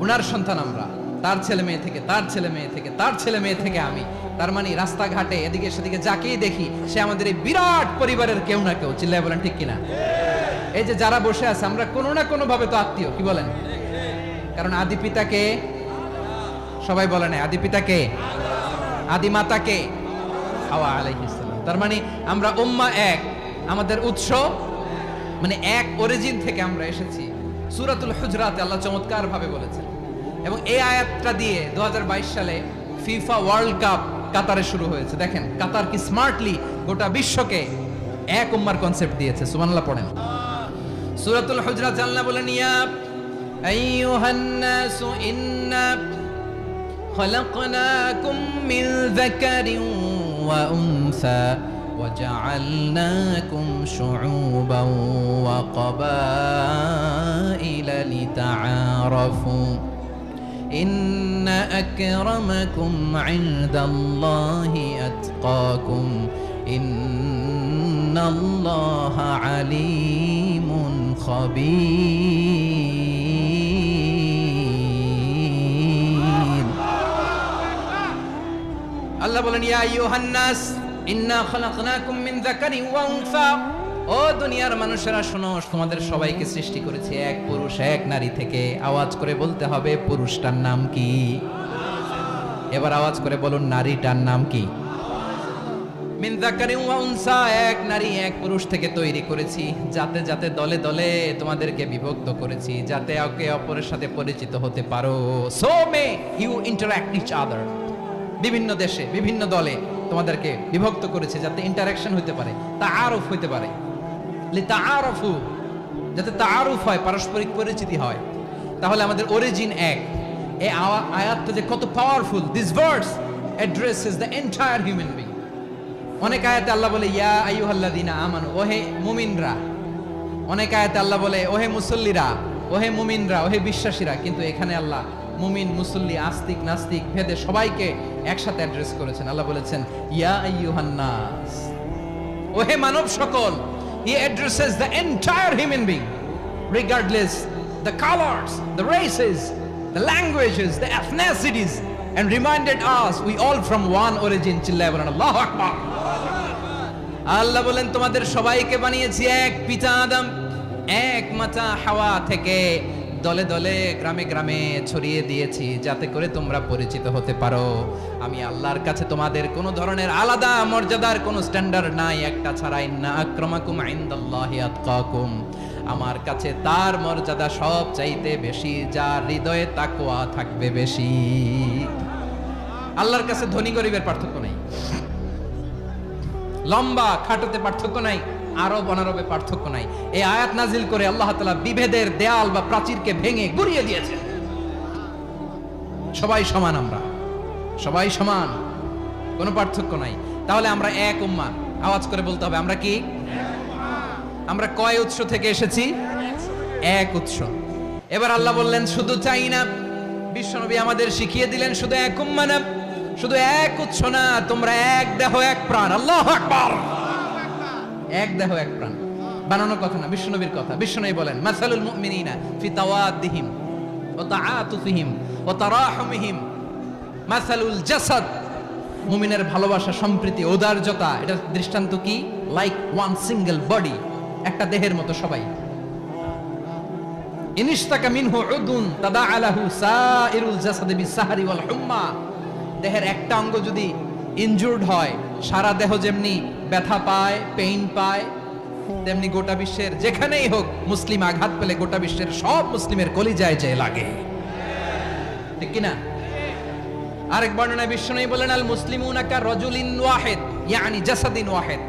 উনার সন্তান আমরা। তার ছেলে মেয়ে থেকে, তার ছেলে মেয়ে থেকে, তার ছেলে মেয়ে থেকে আমি। তার মানে রাস্তাঘাটে এদিকে সেদিকে যাকেই দেখি সে আমাদের এই বিরাট পরিবারের কেউ না কেউ। চিল্লায় বলেন ঠিক কিনা? এই যে যারা বসে আছে, আমরা কোনো না কোনো ভাবে তো আত্মীয়। কি বলেন? কারণ আদি পিতাকে সবাই বলে না, আদি পিতাকে, আদি মাতাকে হাওয়া আলাইহিস সালাম। তার মানে আমরা উম্মাহ এক, আমাদের উৎস মানে এক অরিজিন থেকে আমরা এসেছি। সূরাতুল হুজরাতে আল্লাহ চমৎকার ভাবে বলেছেন, এবং এই আয়াতটা দিয়ে 2022 সালে ফিফা ওয়ার্ল্ড কাপ কাতারে শুরু হয়েছে। দেখেন কাতার কি স্মার্টলি গোটা বিশ্বকে এক উম্মার কনসেপ্ট দিয়েছে। সুবহানাল্লাহ পড়েন। সূরাতুল হুজরাত আল্লাহ বলেন, ইয়া আইয়ুহান নাসু ইন্না খলাকনাকুম মিন যাকারিন ওয়া উনসা وجعلناكم شعوبا وقبائل لتعارفوا إن أكرمكم عند الله أتقاكم إن الله عليم خبير الله বলেন, ইয়া আইয়ুহান নাস ইন্না খালাকনাকুম মিন যাকারিন ওয়া উনসা, ও দুনিয়ার মানুষেরা শোনো, তোমাদের সবাইকে সৃষ্টি করেছি এক পুরুষ এক নারী থেকে। আওয়াজ করে বলতে হবে, পুরুষটার নাম কি? এবার আওয়াজ করে বলুন, নারীটার নাম কি? মিন যাকারিন ওয়া উনসা, এক নারী এক পুরুষ থেকে তৈরি করেছি। যাতে যাতে দলে দলে তোমাদেরকে বিভক্ত করেছি, যাতে একে অপরের সাথে পরিচিত হতে পারো। So may you interact each other. বিভিন্ন দেশে বিভিন্ন দলে তোমাদেরকে বিভক্ত করেছে যাতে ইন্টারাকশন হতে পারে, তাআরুফ হতে পারে, লিতাআরাফু, যাতে তাআরুফ হয়, পারস্পরিক পরিচিতি হয়। তাহলে আমাদের অরিজিন এক। এই আয়াতটা যে কত powerful. This verse addresses the entire human being. অনেক আয়াতে আল্লাহ বলে ইয়া আইয়ুহাল্লাযীনা আমানু, ওহে মুমিনরা। অনেক আয়াতে আল্লাহ বলে ওহে মুসল্লিরা, ওহে মুমিনরা, ওহে বিশ্বাসীরা। কিন্তু এখানে আল্লাহ মুমিন, মুসল্লি, আস্তিক, নাস্তিক ভেদে সবাইকে একসাথে অ্যাড্রেস করেছেন। আল্লাহ বলেছেন ইয়া আইয়ুহান নাস, ওহে মানব সকল। He addresses the entire human being, regardless the colors, the races, the languages, the ethnicities, and reminded us we all from one origin. চিল্লায় বলেন আল্লাহু আকবার। আল্লাহ বলেন তোমাদের সবাইকে বানিয়েছি এক পিতা আদম, এক মাতা হাওয়া থেকে, দলে দলে গ্রামে গ্রামে ছড়িয়ে দিয়েছি যাতে করে তোমরা পরিচিত হতে পারো। আমি আল্লাহর কাছে তোমাদের কোনো ধরনের আলাদা মর্যাদার কোনো স্ট্যান্ডার্ড নাই, একটা ছাড়া। ইন্না আক্রামাকুম ইনদাল্লাহি আতকাকুম, আমার কাছে তার মর্যাদা সব চাইতে বেশি যার হৃদয়ে তাকওয়া থাকবে বেশি। আল্লাহর কাছে ধনী গরিবের পার্থক্য নাই, লম্বা খাটোতে পার্থক্য নাই, আরব অনারবে পার্থক্য নাই। এই আয়াত নাজিল করে আল্লাহ তাআলা বিভেদের দেয়াল বা প্রাচীরকে ভেঙে গুড়িয়ে দিয়েছেন। সবাই সমান, আমরা সবাই সমান, কোনো পার্থক্য নাই। তাহলে আমরা এক উম্মাহ। আওয়াজ করে বলতে হবে আমরা কি? আমরা কয় উৎস থেকে এসেছি? এক উৎস। এবার আল্লাহ বললেন শুধু চাই না, বিশ্বনবী আমাদের শিখিয়ে দিলেন শুধু এক উম্মাহ না, শুধু এক উৎস না, তোমরা এক দেহ এক প্রাণ। আল্লাহু আকবার। এক দেহ এক প্রাণ, বানানো কথা না, বিশ্বনবীর কথা। বিশ্বনবী বলেন মাসালুল মুমিনিনা ফি তাওয়াদ্দিহিম ওয়া তাআতুফিহিম ওয়া তারাহুমিহিম মাসালুল জাসাদ। মুমিনের ভালোবাসা, সম্প্রীতি, ঔদার্যতা, এটা দৃষ্টান্ত কি? লাইক ওয়ান সিঙ্গেল বডি, একটা দেহের মতো সবাই। ইনিশতাকা মিনহু উদুন তাদাআলাহু সাইরুল জাসাদি বিসাহরি ওয়াল হুম্মা। দেহের একটা অঙ্গ যদি ইনজুর্ড হয়, সারা দেহ যেমনি ব্যথা পায়, পেইন পায়, তেমনি গোটা বিশ্বের যেখানেই হোক মুসলিম আঘাত পেলে গোটা বিশ্বের সব মুসলিমের কলিজায় যে লাগে, ঠিক কিনা? আরেক বর্ণনায় বিশ্বনবী বলেন আল মুসলিমুনা কা রাজুলিন ওয়াহিদ, ইয়ানি জাসাদিন ওয়াহিদ।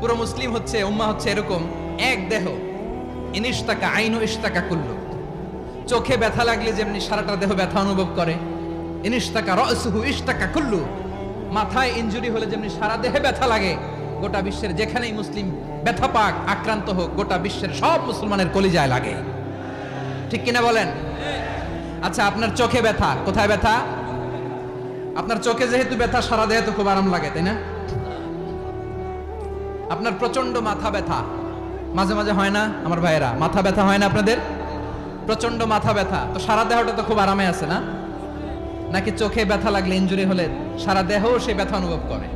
পুরো মুসলিম হচ্ছে, উম্মাহ হচ্ছে এরকম এক দেহ। ইনিশতাকা আইনু ইশতাকা কুল্লু। চোখে ব্যথা লাগলে যেমনি সারাটা দেহ ব্যথা অনুভব করে, ইনিশতাকা রাসুহু ইশতাকা কুল্লু। মাথায় ইনজুরি হলে যেমনি সারা দেহে ব্যথা লাগে, গোটা বিশ্বের যেখানেই মুসলিম ব্যথা পাক, আক্রান্ত হোক, গোটা বিশ্বের সব মুসলমানের কলিজায় লাগে, ঠিক কিনা বলেন? আচ্ছা, আপনার চোখে ব্যথা, কোথায় ব্যথা? আপনার চোখে যেহেতু ব্যথা, সারা দেহে তো খুব আরাম লাগে, তাই না? আপনার প্রচন্ড মাথা ব্যথা মাঝে মাঝে হয় না আমার ভাইয়েরা? মাথা ব্যথা হয় না আপনাদের? প্রচন্ড মাথা ব্যথা, তো সারা দেহটা তো খুব আরামে আছে না? নাকি চোখে ব্যথা লাগলে, ইনজুরি হলে সারা দেহ সেই ব্যথা অনুভব করে?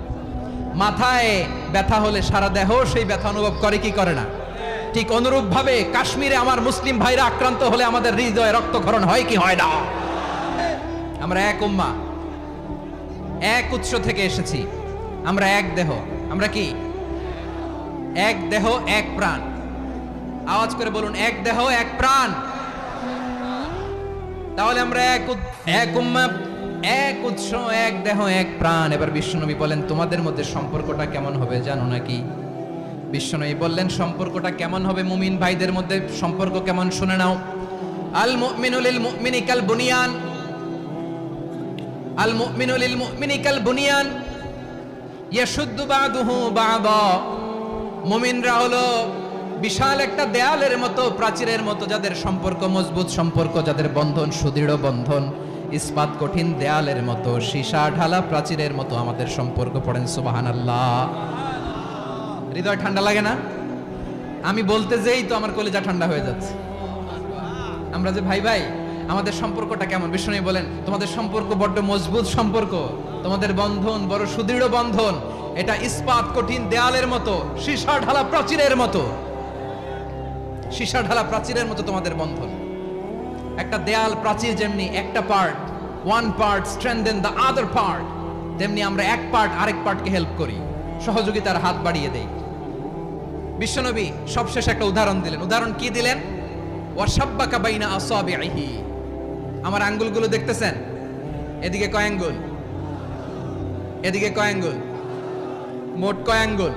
মাথায় ব্যথা হলে সারা দেহ সেই ব্যথা অনুভব করে কি করে না? ঠিক অনুরূপ ভাবে কাশ্মীরে আমার মুসলিম ভাইরা আক্রান্ত হলে আমাদের হৃদয়ে রক্তক্ষরণ হয় কি হয় না? আমরা এক উম্মাহ, এক উৎস থেকে এসেছি, আমরা এক দেহ। আমরা কি? এক দেহ এক প্রাণ। আওয়াজ করে বলুন এক দেহ এক প্রাণ। তাহলে আমরা এক উম্মাহ, এক উৎস, এক দেহ এক প্রাণ। এবার বিশ্বনবী বলেন তোমাদের মধ্যে সম্পর্কটা কেমন হবে জানো নাকি? বিশ্বনবী বললেন সম্পর্কটা কেমন হবে, মুমিন ভাইদের মধ্যে সম্পর্ক কেমন শুনে নাও। আল মুমিনু লিল মুমিনি কাল বুনিয়ান, আল মুমিনু লিল মুমিনি কাল বুনিয়ান ইয়াশুদ্দু বাদুহু বাদা। মুমিনরা হলো বিশাল একটা দেয়ালের মতো, প্রাচীরের মতো, যাদের সম্পর্ক মজবুত সম্পর্ক, যাদের বন্ধন সুদৃঢ় বন্ধন, ইস্পাত কঠিন দেয়ালের মতো, সীসা ঢালা প্রাচীরের মতো আমাদের সম্পর্ক। পড়েন সুবহানাল্লাহ। হৃদয় ঠান্ডা লাগে না? আমি বলতে যেই তো আমার কলিজা ঠান্ডা হয়ে যাচ্ছে। আমরা যে ভাই ভাই, আমাদের সম্পর্কটা কেমন? বিষ্ণু বলেন তোমাদের সম্পর্ক বড্ড মজবুত সম্পর্ক, তোমাদের বন্ধন বড় সুদৃঢ় বন্ধন, এটা ইস্পাত কঠিন দেয়ালের মতো, সীসা ঢালা প্রাচীরের মতো। সীসা ঢালা প্রাচীরের মতো তোমাদের বন্ধন। একটা দেয়াল প্রাচীর যেমনি একটা part, one part strengthen the other part, তেমনি আমরা এক পার্ট আরেক পার্টকে হেল্প করি, সহযোগিতার হাত বাড়িয়ে দেই। বিশ্বনবী সবশেষে একটা উদাহরণ দিলেন। উদাহরণ কি দিলেন? ওয়াশাব্বাকা বাইনা আসাবিহি। আমার আঙ্গুলগুলো দেখতেছেন? এদিকে কয় আঙ্গুল? এদিকে কয় আঙ্গুল? মোট কয় আঙ্গুল?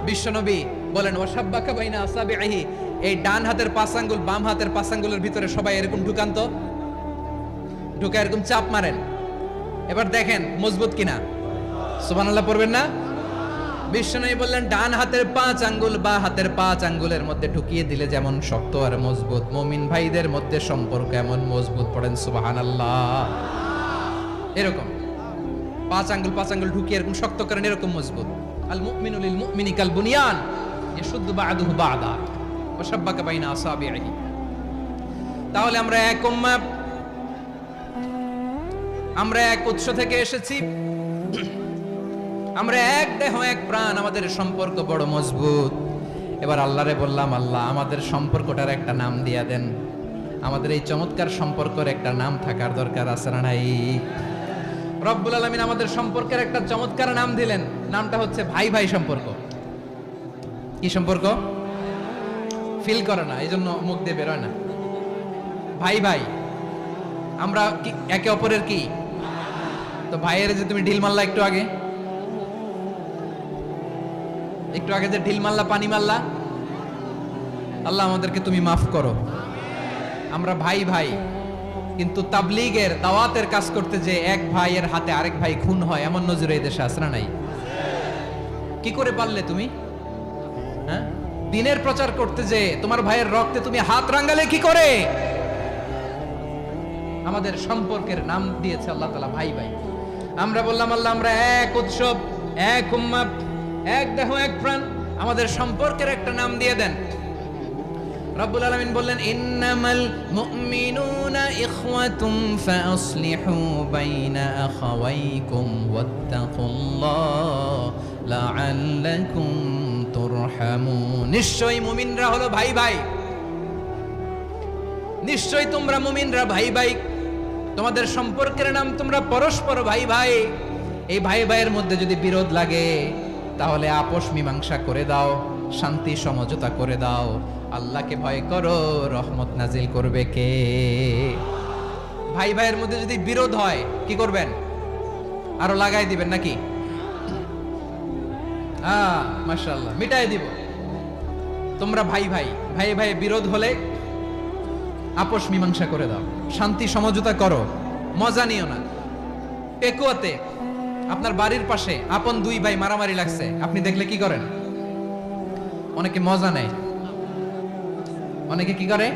বিশ্বনবী বলেন ওয়াসাব্বাকা বাইনা আসাবিহি, এই ডান হাতের 5 আঙ্গুল বাম হাতের 5 আঙ্গুলের ভিতরে সবাই এরকম ঢুকান তো, ঢুকে এরকম চাপ মারেন, এবার দেখেন মজবুত কিনা। সুবহানাল্লাহ পড়বেন না? বিশ্বনবী বললেন ডান হাতের 5 আঙ্গুল বা হাতের 5 আঙ্গুলের মধ্যে ঢুকিয়ে দিলে যেমন শক্ত আর মজবুত, মুমিন ভাইদের মধ্যে সম্পর্ক এমন মজবুত। পড়েন সুবহানাল্লাহ। এরকম 5 আঙ্গুল ঢুকিয়ে এরকম শক্ত করেন, এরকম মজবুত। আল মুমিনু লিল মুমিনি কাল বুনিয়ান ইয়াশুদ্দু বা'দুহু বা'দা ওয়া শাব্বাকা বাইনা আসাবিহি। তাহলে আমরা এক উম্মাহ, আমরা এক উৎস থেকে এসেছি, আমরা এক দেহ এক প্রাণ, আমাদের সম্পর্ক বড় মজবুত। এবার আল্লাহরে বললাম, আল্লাহ আমাদের সম্পর্কটার একটা নাম দিয়া দেন। আমাদের এই চমৎকার সম্পর্কের একটা নাম থাকার দরকার আছে না নাই? রব্বুল আলামিন আমাদের সম্পর্কের একটা চমৎকার নাম দিলেন, নামটা হচ্ছে ভাই ভাই সম্পর্ক। কি সম্পর্ক? ফিল করে না, এই জন্য মুখ দিয়ে বেরোয় না। ভাই ভাই, আমরা একে অপরের কি? তো ভাইয়ের যে তুমি ঢিল মারলা একটু আগে যে ঢিল মারলা, পানি মারলা, আল্লাহ আমাদেরকে তুমি মাফ করো। আমরা ভাই ভাই, কিন্তু তাবলীগের দাওয়াতের কাজ করতে যে এক ভাইয়ের হাতে আরেক ভাই খুন হয়, এমন নজরে এই দেশে আছে না নাই? কি করে পারলে তুমি? হ্যাঁ, দিনের প্রচার করতে যে তোমার ভাইয়ের রক্তে তুমি হাত রাঙ্গালে কি করে? আমাদের সম্পর্কের নাম দিয়েছে আল্লাহ তাআলা ভাই ভাই। আমরা বললাম আল্লাহ আমরা এক উৎসব, এক উম্মাহ, এক দেহ এক প্রাণ, আমাদের সম্পর্কের একটা নাম দিয়ে দেন। রব্বুল আলামিন বললেন ইন্নামাল মুমিনুনা ইখওয়াতুম ফাসলিহু বাইনা আখাওয়াইকুম ওয়াত্তাকুল্লাহ লাআল্লাকুম তুরহামুন। নিশ্চয়ই মুমিনরা হলো ভাই ভাই, নিশ্চয়ই তোমরা মুমিনরা ভাই ভাই, তোমাদের সম্পর্কের নাম তোমরা পরস্পর ভাই ভাই। এই ভাই ভাইয়ের মধ্যে যদি বিরোধ লাগে তাহলে আপোষ মীমাংসা করে দাও, শান্তি সমঝোতা করে দাও। আল্লাহকে ভয় করো, রহমত নাজিল করবে কে? ভাই ভাইয়ের মধ্যে যদি বিরোধ হয় কি করবেন? আরো লাগাই দিবেন নাকি? মাশাআল্লাহ, মিটাই দিব। তোমরা ভাই ভাই, ভাই ভাই বিরোধ হলে আপোষ মীমাংসা করে দাও, শান্তি সমঝোতা করো, মজা নিও না। পেকুয়াতে আপনার বাড়ির পাশে আপন দুই ভাই মারামারি লাগছে, আপনি দেখলে কি করেন? অনেকে মজা নেয়, অনেকে কি করে?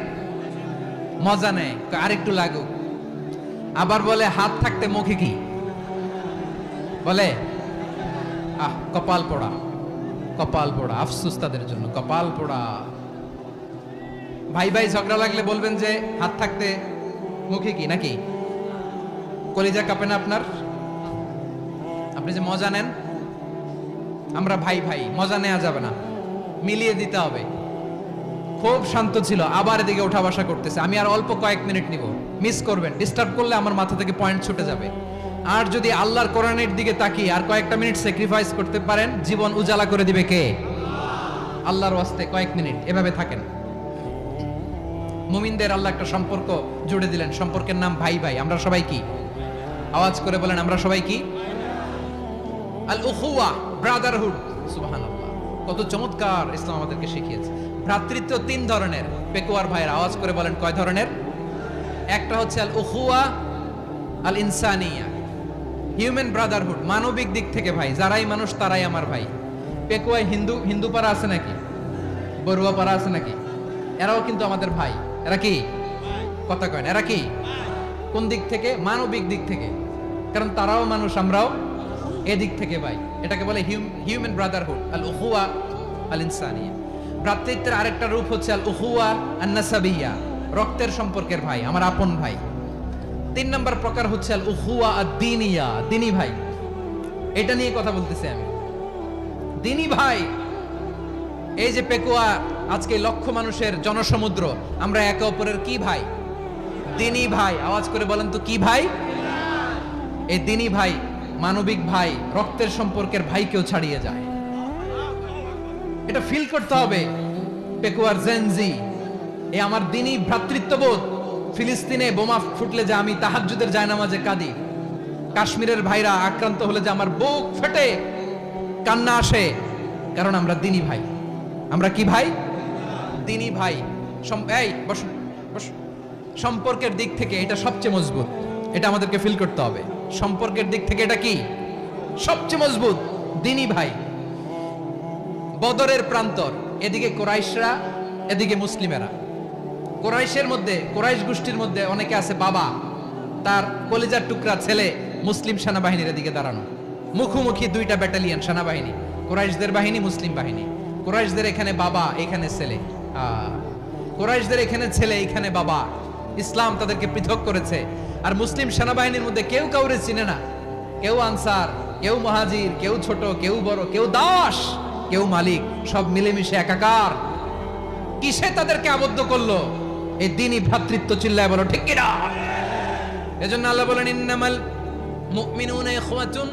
মজা নেয়, আরেকটু লাগুক। আবার বলে হাত থাকতে মুখে কি বলে? কপাল পোড়া, কপাল পোড়া। আফসোস তাদের জন্য, কপাল পোড়া। ভাই ভাই ঝগড়া লাগলে বলবেন যে হাত থাকতে মুখে কি, নাকি? কলিজা কাঁপে না আপনার? আপনি যে মজা নেন, আমরা ভাই ভাই, মজা নেওয়া যাবে না, মিলিয়ে দিতে হবে। খুব শান্ত ছিল, আবার এদিকে ওঠা বসা করতেছে। আমি আর অল্প কয়েক মিনিট নিব, মিস করবেন। ডিস্টার্ব করলে আমার মাথা থেকে পয়েন্ট ছুটে যাবে। আর যদি আল্লাহর কোরআনের দিকে তাকিয়ে আর কয়েকটা মিনিট স্যাক্রিফাইস করতে পারেন, জীবন উজালা করে দিবে কে? আল্লাহর ওয়াস্তে কয়েক মিনিট এভাবে থাকেন। মুমিনদের আল্লাহ একটা সম্পর্ক জুড়ে দিলেন, সম্পর্কের নাম ভাই ভাই। আমরা সবাই কি? আওয়াজ করে বলেন, আমরা সবাই কি? আল উখুয়া, ব্রাদারহুড। সুবহানাল্লাহ, কত চমৎকার ইসলাম আমাদেরকে শিখিয়েছে। ভ্রাতৃত্ব 3 ধরনের। পেকুয়ার ভাইয়ের আওয়াজ করে বলেন কয় ধরনের? একটা হচ্ছে আল উখুয়া আল ইনসানিয়া, হিউম্যান ব্রাদারহুড, মানবিক দিক থেকে ভাই, যারাই মানুষ তারাই আমার ভাই। পেকুয়ায় হিন্দু পাড়া আছে নাকি? বড়ুয়া পাড়া আছে নাকি? এরাও কিন্তু আমাদের ভাই। এরা কি? কথা কয় না, এরা কি? কোন দিক থেকে? মানবিক দিক থেকে, কারণ তারাও মানুষ, আমরাও এদিক থেকে ভাই। এটাকে বলে হিউম্যান ব্রাদারহুড, আল উখুয়া আল ইনসানিয়া। ভ্রাতৃত্বের আরেকটা রূপ হচ্ছে আল উখুয়া আন নাসাবিয়া, রক্তের সম্পর্কের ভাই, আমার আপন ভাই। 3 নম্বর প্রকার হচ্ছে আল উখুয়া আদ-দীনিয়া, দিনী ভাই। এটা নিয়ে কথা বলতেছি আমি, দিনী ভাই। এই যে পেকুয়া আজকে লক্ষ মানুষের জনসমুদ্র, আমরা একে অপরের কি ভাই? দিনী ভাই। আওয়াজ করে বলেন তো কি ভাই? এই দিনী ভাই, মানবিক ভাই, রক্তের সম্পর্কের ভাইকেও ছাড়িয়ে যায়। এটা ফিল করতে হবে। পেকুয়ার জেনজি, এই আমার দিনী ভ্রাতৃত্ববোধ। ফিলিস্তিনে বোমা ফুটলে যে আমি তাহাজ্জুদের জায়নামাজে কাঁদি, কাশ্মীরের ভাইরা আক্রান্ত হলে যে আমার বুক ফেটে কান্না আসে, কারণ আমরা দিনী ভাই। আমরা কি ভাই? দিনী ভাই। এই বসুন বসুন। সম্পর্কের দিক থেকে এটা সবচেয়ে মজবুত, এটা আমাদেরকে ফিল করতে হবে। সম্পর্কের দিক থেকে এটা কি সবচেয়ে মজবুত? দিনী ভাই। বদরের প্রান্তর, এদিকে কুরাইশরা, এদিকে মুসলিমেরা। কুরাইশের মধ্যে, কুরাইশ গোষ্ঠীর মধ্যে অনেকে আছে বাবা, তার কলিজার টুকরা ছেলে মুসলিম সেনাবাহিনীর এদিকে দাঁড়ানো, মুখোমুখি দুইটা ব্যাটালিয়ন সেনাবাহিনী, কুরাইশদের বাহিনী, মুসলিম বাহিনী। কুরাইশদের এখানে বাবা, এখানে ছেলে। কুরাইশদের এখানে ছেলে, এখানে বাবা। ইসলাম তাদেরকে পৃথক করেছে। আর মুসলিম সেনাবাহিনীর মধ্যে কেউ কাউরে চিনে না, কেউ আনসার, কেউ মুহাজির, কেউ ছোট, কেউ বড়, কেউ দাস, কেউ মালিক, সব মিলেমিশে একাকার। কিসে তাদেরকে আবদ্ধ করলো? এই দ্বীনি ভ্রাতৃত্ব। চিল্লায় বলো ঠিক কিনা? এজন্য আল্লাহ বলেন, ইন্নামাল মুমিনুনা ইখওয়াতুন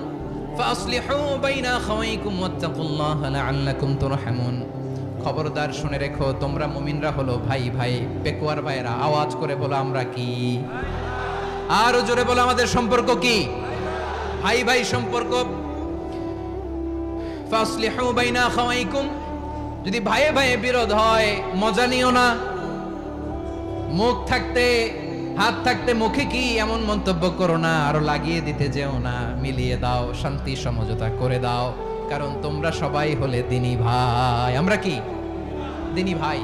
ফাসলিহু বাইনা আখাওয়াইকুম ওয়াত্তাকুল্লাহা লাআল্লাকুম তুরহামুন। খবরদার শুনে রেখো, তোমরা মুমিনরা হলো ভাই ভাই। পেকুয়ার ভাইরা আওয়াজ করে বলো আমরা কি? আরো জোরে বলো আমাদের সম্পর্ক কি? ভাই ভাই সম্পর্ক। ফাসলিহু বাইনা আখাওয়াইকুম। যদি ভাইয়ে ভাইয়ে বিরোধ হয় মজা নিও না। মুখ থাকতে, হাত থাকতে মুখে কি এমন মন্তব্য করো না, আরো লাগিয়ে দিতে যেও না। মিলিয়ে দাও, শান্তি সমঝোতা করে দাও, কারণ তোমরা সবাই হলে দিনী ভাই। আমরা কি? দিনী ভাই।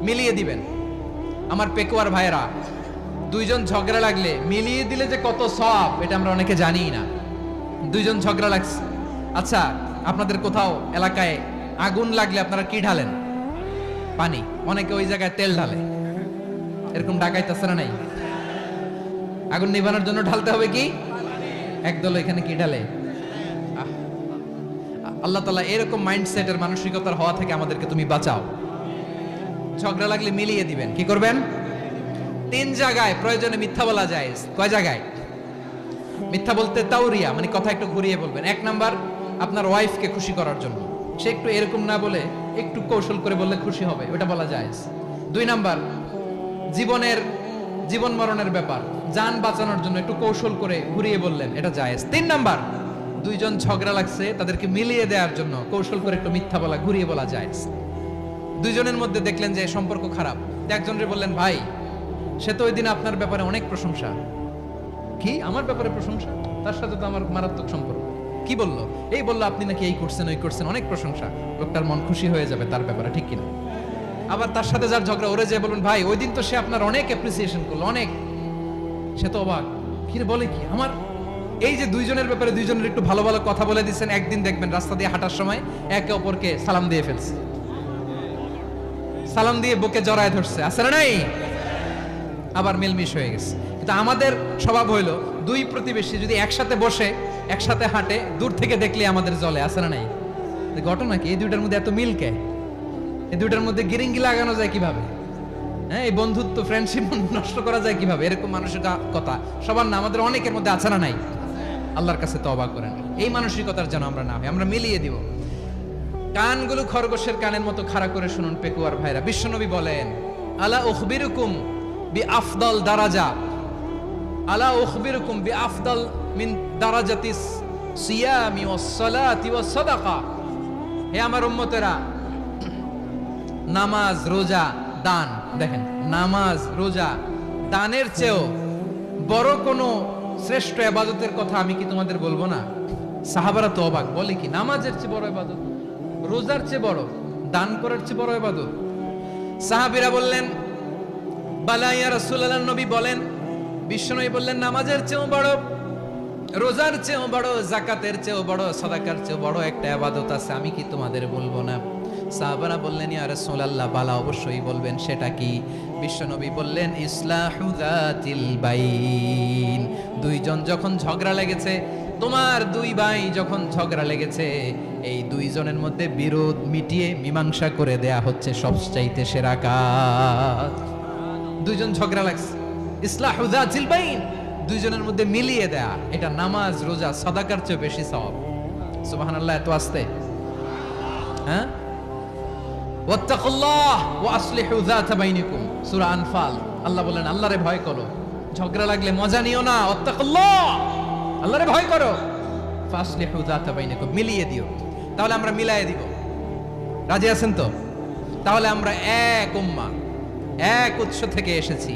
মিলিয়ে দিবেন। আমার পেকুয়ার ভাইরা, দুইজন ঝগড়া লাগলে মিলিয়ে দিলে যে কত সওয়াব, এটা আমরা অনেকে জানি না। দুইজন ঝগড়া লাগছে, আচ্ছা আপনাদের কোথাও এলাকায় আগুন লাগলে আপনারা কি ঢালেন? পানি। অনেকে ওই জায়গায় তেল ঢালে। এরকম ডাকাইতেছে না? নাই? আগুন নিভানোর জন্য ঢালতে হবে কি? একদল এখানে কি ঢালে? আল্লাহ তাআলা এরকম মাইন্ডসেটের, মানসিকতার হওয়া থেকে আমাদেরকে তুমি বাঁচাও। ঝগড়া লাগলে মিলিয়ে দিবেন। কি করবেন? 3 জায়গায় প্রয়োজনে মিথ্যা বলা যায়। কয় জায়গায় মিথ্যা বলতে? তাওরিয়া, মানে কথা একটু ঘুরিয়ে বলবেন। 1 নাম্বার, আপনার ওয়াইফকে খুশি করার জন্য। সে একটু এরকম না বলে একটু কৌশল করে বললে খুশি হবে, ওটা বলা যায়। 2 নাম্বার, জীবন মরণের ব্যাপার, জান বাঁচানোর জন্য একটু কৌশল করে ঘুরিয়ে বললেন, এটা জায়েজ। 3 নাম্বার, দুইজন ঝগড়া লাগছে, তাদেরকে মিলিয়ে দেওয়ার জন্য কৌশল করে একটু মিথ্যা বলা, ঘুরিয়ে বলা জায়েজ। দুইজনের মধ্যে দেখলেন যে সম্পর্ক খারাপ, একজনরে বললেন, ভাই সে তো ওই দিন আপনার ব্যাপারে অনেক প্রশংসা। কি? আমার ব্যাপারে প্রশংসা? তার সাথে তো আমার মারাত্মক সম্পর্ক। কি বললো? এই বললো আপনি নাকি এই করছেন, ওই করছেন, অনেক প্রশংসা। লোকটার মন খুশি হয়ে যাবে তার ব্যাপারে, ঠিক কিনা? আবার তার সাথে যার ঝগড়া, ওরে যে বলুন, ভাই ওই দিন তো সে আপনার অনেক অ্যাপ্রিসিয়েশন করলো, অনেক। সে তো অবাক, কি রে বলে কি? আমার এই যে দুইজনের ব্যাপারে দুইজনের একটু ভালো ভালো কথা বলে দিচ্ছেন, একদিন দেখবেন রাস্তা দিয়ে হাঁটার সময় একে অপরকে সালাম দিয়ে ফেলছে, সালাম দিয়ে বুকে জড়ায় ধরছে, আছে না নাই? আবার মিলমিশ হয়ে গেছে। কিন্তু আমাদের স্বভাব হইলো, দুই প্রতিবেশী যদি একসাথে বসে একসাথে হাঁটে, দূর থেকে দেখলে আমাদের জ্বলে, আছে না নাই? ঘটনা কি? এই দুইটার মধ্যে এত মিল কে? এই দুইটার মধ্যে গিরিঙ্গি লাগানো যায় কিভাবে? হ্যাঁ, এই বন্ধুত্ব, ফ্রেন্ডশিপ নষ্ট করা যায় কিভাবে? এরকম মানসিকতা সবার না, আমাদের অনেকের মধ্যে আছে না নাই? আল্লাহর কাছে তওবা করেন, এই মানসিকতার যেন আমরা না হই, আমরা মিলিয়ে দিব। কানগুলো খরগোশের কানের মতো খাড়া করে শুনুন পেকুয়ার ভাইরা। বিশ্বনবী বলেন, আলা উখবিরুকুম বিআফদাল দারাজা, আলা উখবিরুকুম বিআফদাল মিন দারাজাতিস সিয়ামি ওয়াস সালাতি ওয়াস সাদাকা। হে আমার উম্মতেরা, নামাজ, রোজা, দান, দেখেন নামাজ, রোজা, দানের চেয়েও বড় কোনো শ্রেষ্ঠ ইবাদতের কথা আমি কি তোমাদের বলবো না? সাহাবারা তো অবাক, বলে কি নামাজের চেয়ে বড় ইবাদত, রোজার চেয়ে বড়, দান করার চেয়ে বড় ইবাদত? সাহাবীরা বললেন, বালা ইয়া রাসূলুল্লাহ। নবী বলেন, বিশ্বনবী বললেন, নামাজের চেয়েও বড়, রোজার চেয়েও বড়, যাকাতের চেয়েও বড়, সাদাকার চেয়েও বড় একটা ইবাদত আছে, আমি কি তোমাদের বলবো না? সাহাবারা বললেন, ইয়া রাসূলুল্লাহ, বালা অবশ্যই বলবেন, সেটা কি? বিশ্বনবী বললেন, ইসলাহু যাতিল বাইন। দুইজন যখন ঝগড়া লেগেছে, তোমার দুই ভাই যখন ঝগড়া লেগেছে, এই দুইজনের মধ্যে বিরোধ মিটিয়ে মীমাংসা করে দেয়া হচ্ছে সবচাইতে সেরা কাজ। দুইজন ঝগড়া লাগছে, ইসলাহু যাতিল বাইন, দুইজনের মধ্যে মিলিয়ে দেয়া, এটা নামাজ, রোজা, সাদাকার চেয়ে বেশি সওয়াব। সুবহানাল্লাহ, এত আসতে। হ্যাঁ, ওয়াত্তাকুল্লাহ ওয়া আসলিহু যাতা বাইনিকুম, সূরা আনফাল। আল্লাহ বলেন, আল্লাহরে ভয় করো, ঝগড়া লাগলে মজা নিও না। ওয়াত্তাকুল্লাহ, আল্লাহরে ভয় করো। ফাসলিহু যাতা বাইনাকুম, মিলিয়ে দিও। তাহলে আমরা মিলায়ে দিব। রাজি আছেন তো? তাহলে আমরা এক উম্মাহ, এক উৎস থেকে এসেছি,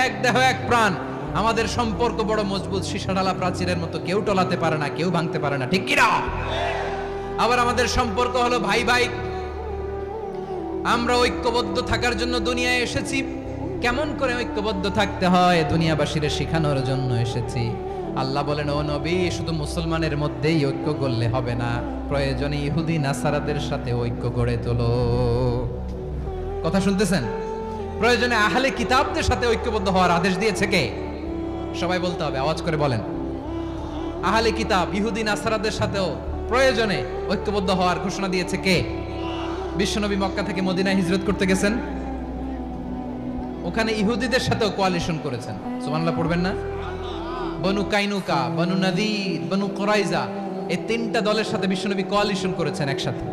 এক দেহ এক প্রাণ। আমাদের সম্পর্ক বড় মজবুত, সীসাঢালা প্রাচীরের মতো, কেউ টলাতে পারে না, কেউ ভাঙতে পারে না, ঠিক কি না? আবার আমাদের সম্পর্ক হলো ভাই ভাই। আমরা ঐক্যবদ্ধ থাকার জন্য দুনিয়ায় এসেছি। কেমন করে ঐক্যবদ্ধ থাকতে হয় দুনিয়াবাসীর শেখানোর জন্য এসেছি। আল্লাহ বলেন, ও নবী, শুধু মুসলমানের মধ্যেই ঐক্য করলে হবে না, প্রয়োজনে ইহুদি নাসারাদের সাথে ঐক্য গড়ে তোলো। কথা শুনতেছেন? প্রয়োজনে আহলে কিতাবদের সাথে ঐক্যবদ্ধ হওয়ার আদেশ দিয়েছে কে? সবাই বলতে হবে, আওয়াজ করে বলেন। আহলে কিতাব ইহুদি নাসারাদের সাথেও প্রয়োজনে ঐক্যবদ্ধ হওয়ার ঘোষণা দিয়েছে কে? বিশ্বনবী মক্কা থেকে মদিনায় হিজরত করতে গেছেন, ওখানে ইহুদিদের সাথেও কোয়ালিশন করেছেন। সুবহানাল্লাহ পড়বেন না? বনু কাইনুকা, বনু নাদির, বনু কুরাইজা, এই তিনটা দলের সাথে বিশ্বনবী কোয়ালিশন করেছেন একসাথে।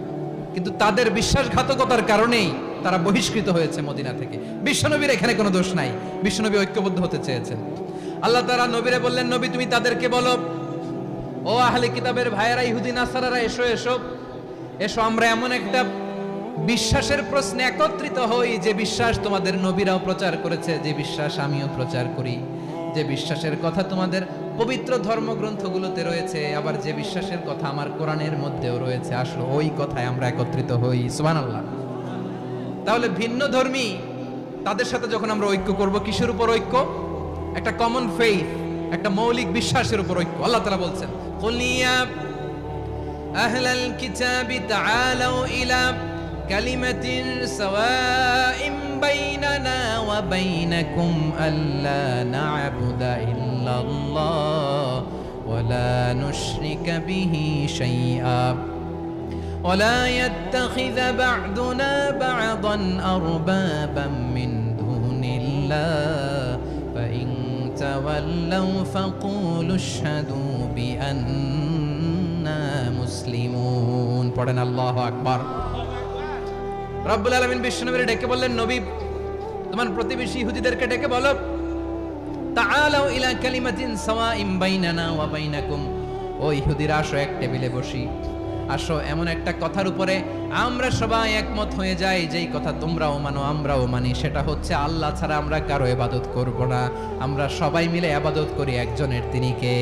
কিন্তু তাদের বিশ্বাসঘাতকতার কারণেই তারা বহিষ্কৃত হয়েছে মদিনা থেকে। বিশ্বনবীর এখানে কোনো দোষ নাই, বিশ্বনবী ঐক্যবদ্ধ হতে চেয়েছেন। আল্লাহ তাআলা নবীরে বললেন, নবী তুমি তাদেরকে বলো, ও আহলে কিতাবের ভাইয়েরা, ইহুদি নাসারারা, এসো এসো এসো, আমরা এমন একটা বিশ্বাসের প্রশ্নে একত্রিত হই যে বিশ্বাস তোমাদের নবীরাও প্রচার করেছে, যে বিশ্বাস আমিও প্রচার করি, যে বিশ্বাসের কথা তোমাদের পবিত্র ধর্মগ্রন্থগুলোতে রয়েছে, আবার যে বিশ্বাসের কথা আমার কোরআনের মধ্যেও রয়েছে। আসলে ওই কথায় আমরা একত্রিত হই। সুবহানাল্লাহ। তাহলে ভিন্ন ধর্মী তাদের সাথে যখন আমরা ঐক্য করব, কিসের উপর ঐক্য? একটা কমন ফেইথ, একটা মৌলিক বিশ্বাসের উপর ঐক্য। আল্লাহ তাআলা বলছেন, কুল ইয়া আহলাল কিতাবি তাআলাউ ইলা কালিমাতিন সাওয়াইন বাইনানা ওয়া বাইনাকুম আল্লা না'বুদা ইল্লাল্লাহ ওয়া লা নুশরিকা বিহি শাইআ ওয়া লা ইয়াত্তাখিযা বা'দুনা বা'দান আরবাবাম মিন দুনিল্লাহ ফাইন তাওয়াল্লাউ ফাকুলু আশহাদু বিআন্না মুসলিমুন। পড়েন আল্লাহু আকবার। রব্বুল আলামিন বিশ্বনবীকে ডেকে বললেন, নবী তোমার প্রতিবেশী ইহুদিদেরকে ডেকে বলো, তাআলাউ ইলা কালিমাতিন সাওয়াইন বাইনানা ওয়া বাইনাকুম, ও ইহুদিরা আসো, এক টেবিলে বসি, আসো এমন একটা কথার উপরে আমরা সবাই একমত হয়ে যাই, যেই কথা তোমরাও মানো আমরাও মানি। সেটা হচ্ছে আল্লাহ ছাড়া আমরা কারো ইবাদত করব না, আমরা সবাই মিলে ইবাদত করি একজনের, তিনি কে?